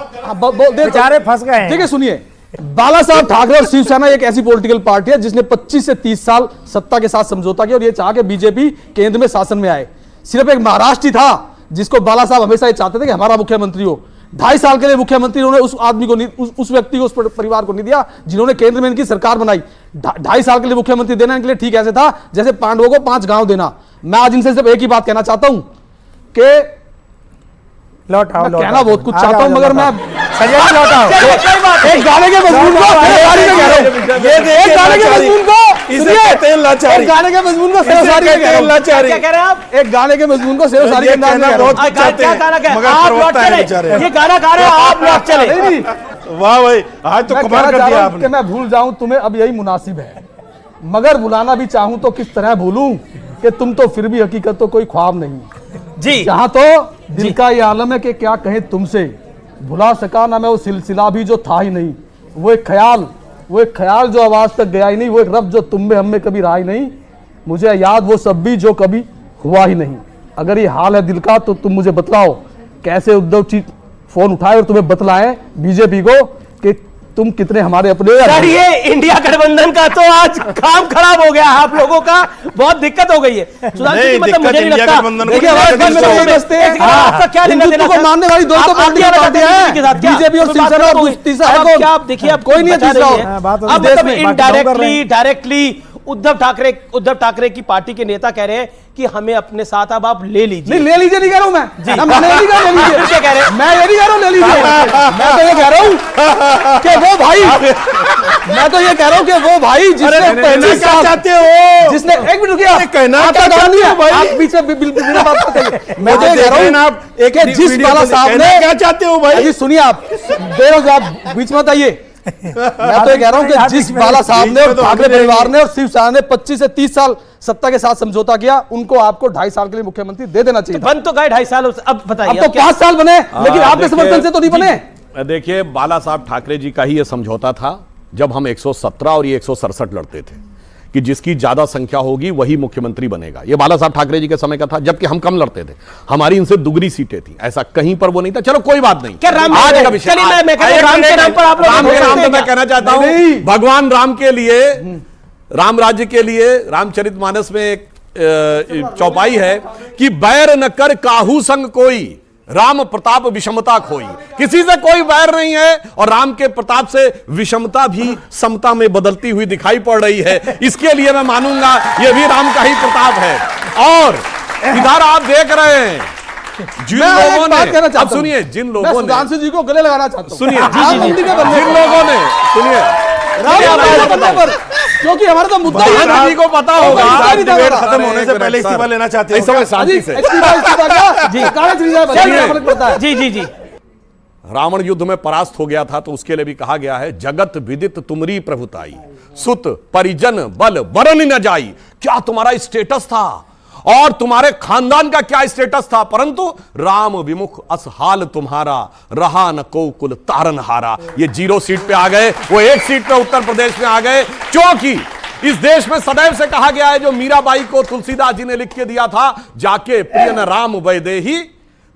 बेचारे फंस गए। ठीक है, सुनिए, बाला साहब ठाकरे और शिवसेना एक ऐसी पॉलिटिकल पार्टी है जिसने 25 से 30 साल सत्ता के साथ समझौता किया और ये चाह के बीजेपी केंद्र में शासन में आए। सिर्फ एक महाराष्ट्र था जिसको बाला साहब हमेशा ये चाहते थे कि हमारा मुख्यमंत्री हो। 2.5 साल के लिए मुख्यमंत्री उन्होंने उस आदमी को नहीं, उस व्यक्ति को, उस परिवार को नहीं दिया जिन्होंने केंद्र में इनकी सरकार बनाई। 2.5 साल के लिए मुख्यमंत्री देना इनके लिए ठीक ऐसे था जैसे पांडवों को 5 गांव देना। मैं आज इनसे सिर्फ एक ही बात कहना चाहता हूं कि लौटाओ, कहना बहुत कुछ चाहता हूं मगर मैं संजय जी लौटाओ। एक गाने के मजमून को एक गाने के मजमून को एक गाने के मजमून को सेवसारी में क्या कह रहे हैं आप? एक गाने के मजमून को सेवसारी के अंदाज में क्या गाना कह रहे हैं? आप लौट चले, ये गाना गा रहे हो आप, लौट चले। वाह भाई, आज तो कमाल कर दिया आपने। कि मैं भूल जाऊं तुम्हें अब यही मुनासिब है, मगर भुलाना भी चाहूं तो किस तरह भूलूं कि तुम तो फिर भी हकीकत तो कोई ख्वाब नहीं जी। जहां तो दिल का ये आलम है कि क्या कहें तुमसे, भुला सका ना मैं वो सिलसिला भी जो था ही नहीं, वो एक ख्याल जो आवाज तक गया ही नहीं, वो एक रब जो तुम में हम में कभी रहा ही नहीं, मुझे याद वो सब भी जो कभी हुआ ही नहीं। अगर ये हाल है दिल का तो तुम मुझे बतलाओ कैसे उद्धव जी फोन उठाए और तुम्हें बतलाएं बीजेपी को कि तुम कितने हमारे अपने। यार ये इंडिया गठबंधन का तो आज काम खराब हो गया, आप लोगों का बहुत दिक्कत हो गई है। सुधांशु जी, मतलब मुझे नहीं लगता, देखिए आपका क्या हिंदुत्व को मानने वाली दो तो पार्टियां हैं, बीजेपी और शिवसेना और तीसरा है कौन? आप देखिए, आप कोई नहीं है तीसरा। अब मतलब इनडायरेक्टली डायरेक्टली उद्धव ठाकरे की पार्टी के नेता कह रहे हैं कि हमें अपने साथ अब आप ले लीजिए। नहीं, ले लीजिए नहीं कह रहा हूं मैं जी, मैं ये नहीं कह रहा ले लीजिए। क्या कह रहे हैं? मैं ये नहीं कह रहा हूं ले लीजिए, मैं तो ये कह रहा हूं कि वो भाई, मैं तो ये कह रहा हूं कि वो भाई जिसने 25 साल चाहते हो, जिसने एक मिनट रुकिए, आपका काम नहीं है, आप बीच में बिना बात बताइए। मैं तो ये कह रहा हूं कि जिस बाला साहब ने, क्या चाहते हो भाई, सुनिए आप बेरोज आप बीच में बताइए। मैं तो ये कह रहा हूं कि जिस बाला साहब ने और ठाकरे परिवार ने और शिवसेना ने 25 से 30 साल सत्ता के साथ समझौता किया, उनको आपको 2.5 साल के लिए मुख्यमंत्री दे देना चाहिए। बन तो गए 2.5 साल, अब बताइए। अब तो 5 साल बने, लेकिन आपके समर्थन से तो नहीं बने। देखिए, बाला साहब ठाकरे जी का ही यह समझौता था जब हम 117 और ये 167 लड़ते थे कि जिसकी ज्यादा संख्या होगी वही मुख्यमंत्री बनेगा। ये बाला साहब ठाकरे जी के समय का था, जबकि हम कम लड़ते थे, हमारी इनसे दुगनी सीटें थी, ऐसा कहीं पर वो नहीं था। चलो कोई बात नहीं, क्या राम आज का विषय, राम के नाम पर आप लोग, राम के नाम पर मैं कहना चाहता हूं, भगवान राम के लिए, राम राज्य के लिए रामचरितमानस में एक चौपाई है कि बैर न कर काहू संग कोई, राम प्रताप विषमता खोई। किसी से कोई बैर नहीं है और राम के प्रताप से विषमता भी समता में बदलती हुई दिखाई पड़ रही है। इसके लिए मैं मानूंगा ये भी राम का ही प्रताप है। और इधर आप देख रहे हैं जिन लोगों ने, अब सुनिए, जिन लोगों ने सुधांशु जी को गले लगाना चाहता हूं, सुनिए जिन लोगों ने, सुनिए क्योंकि हमारा तो मुद्दा ही है, जी को पता होगा खत्म होने से पहले इस्तीफा लेना चाहते हैं। शांति से जी जी जी। रावण युद्ध में परास्त हो गया था तो उसके लिए भी कहा गया है, जगत विदित तुमरी प्रभुताई, सुत परिजन बल वरन न जाई। क्या तुम्हारा स्टेटस था और तुम्हारे खानदान का क्या स्टेटस था, परंतु राम विमुख असहाल तुम्हारा, रहा न को कुल तारन हारा। ये 0 सीट पे आ गए, वो 1 सीट पे उत्तर प्रदेश में आ गए, क्योंकि इस देश में सदैव से कहा गया है, जो मीराबाई को तुलसीदास जी ने लिख के दिया था, जाके प्रिय न राम वैदेही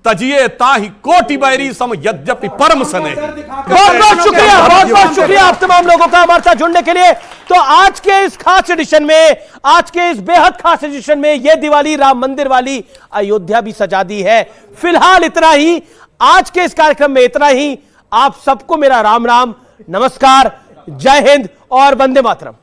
तजिए ताहि कोटि बैरी सम यद्यपि परम सने। बहुत बहुत शुक्रिया आप तमाम लोगों का हमारे साथ जुड़ने के लिए। तो आज के इस खास एडिशन में, आज के इस बेहद खास एडिशन में ये दिवाली राम मंदिर वाली अयोध्या भी सजा दी है। फिलहाल इतना ही, आज के इस कार्यक्रम में इतना ही। आप सबको मेरा राम राम, नमस्कार, जय हिंद और वंदे मातरम।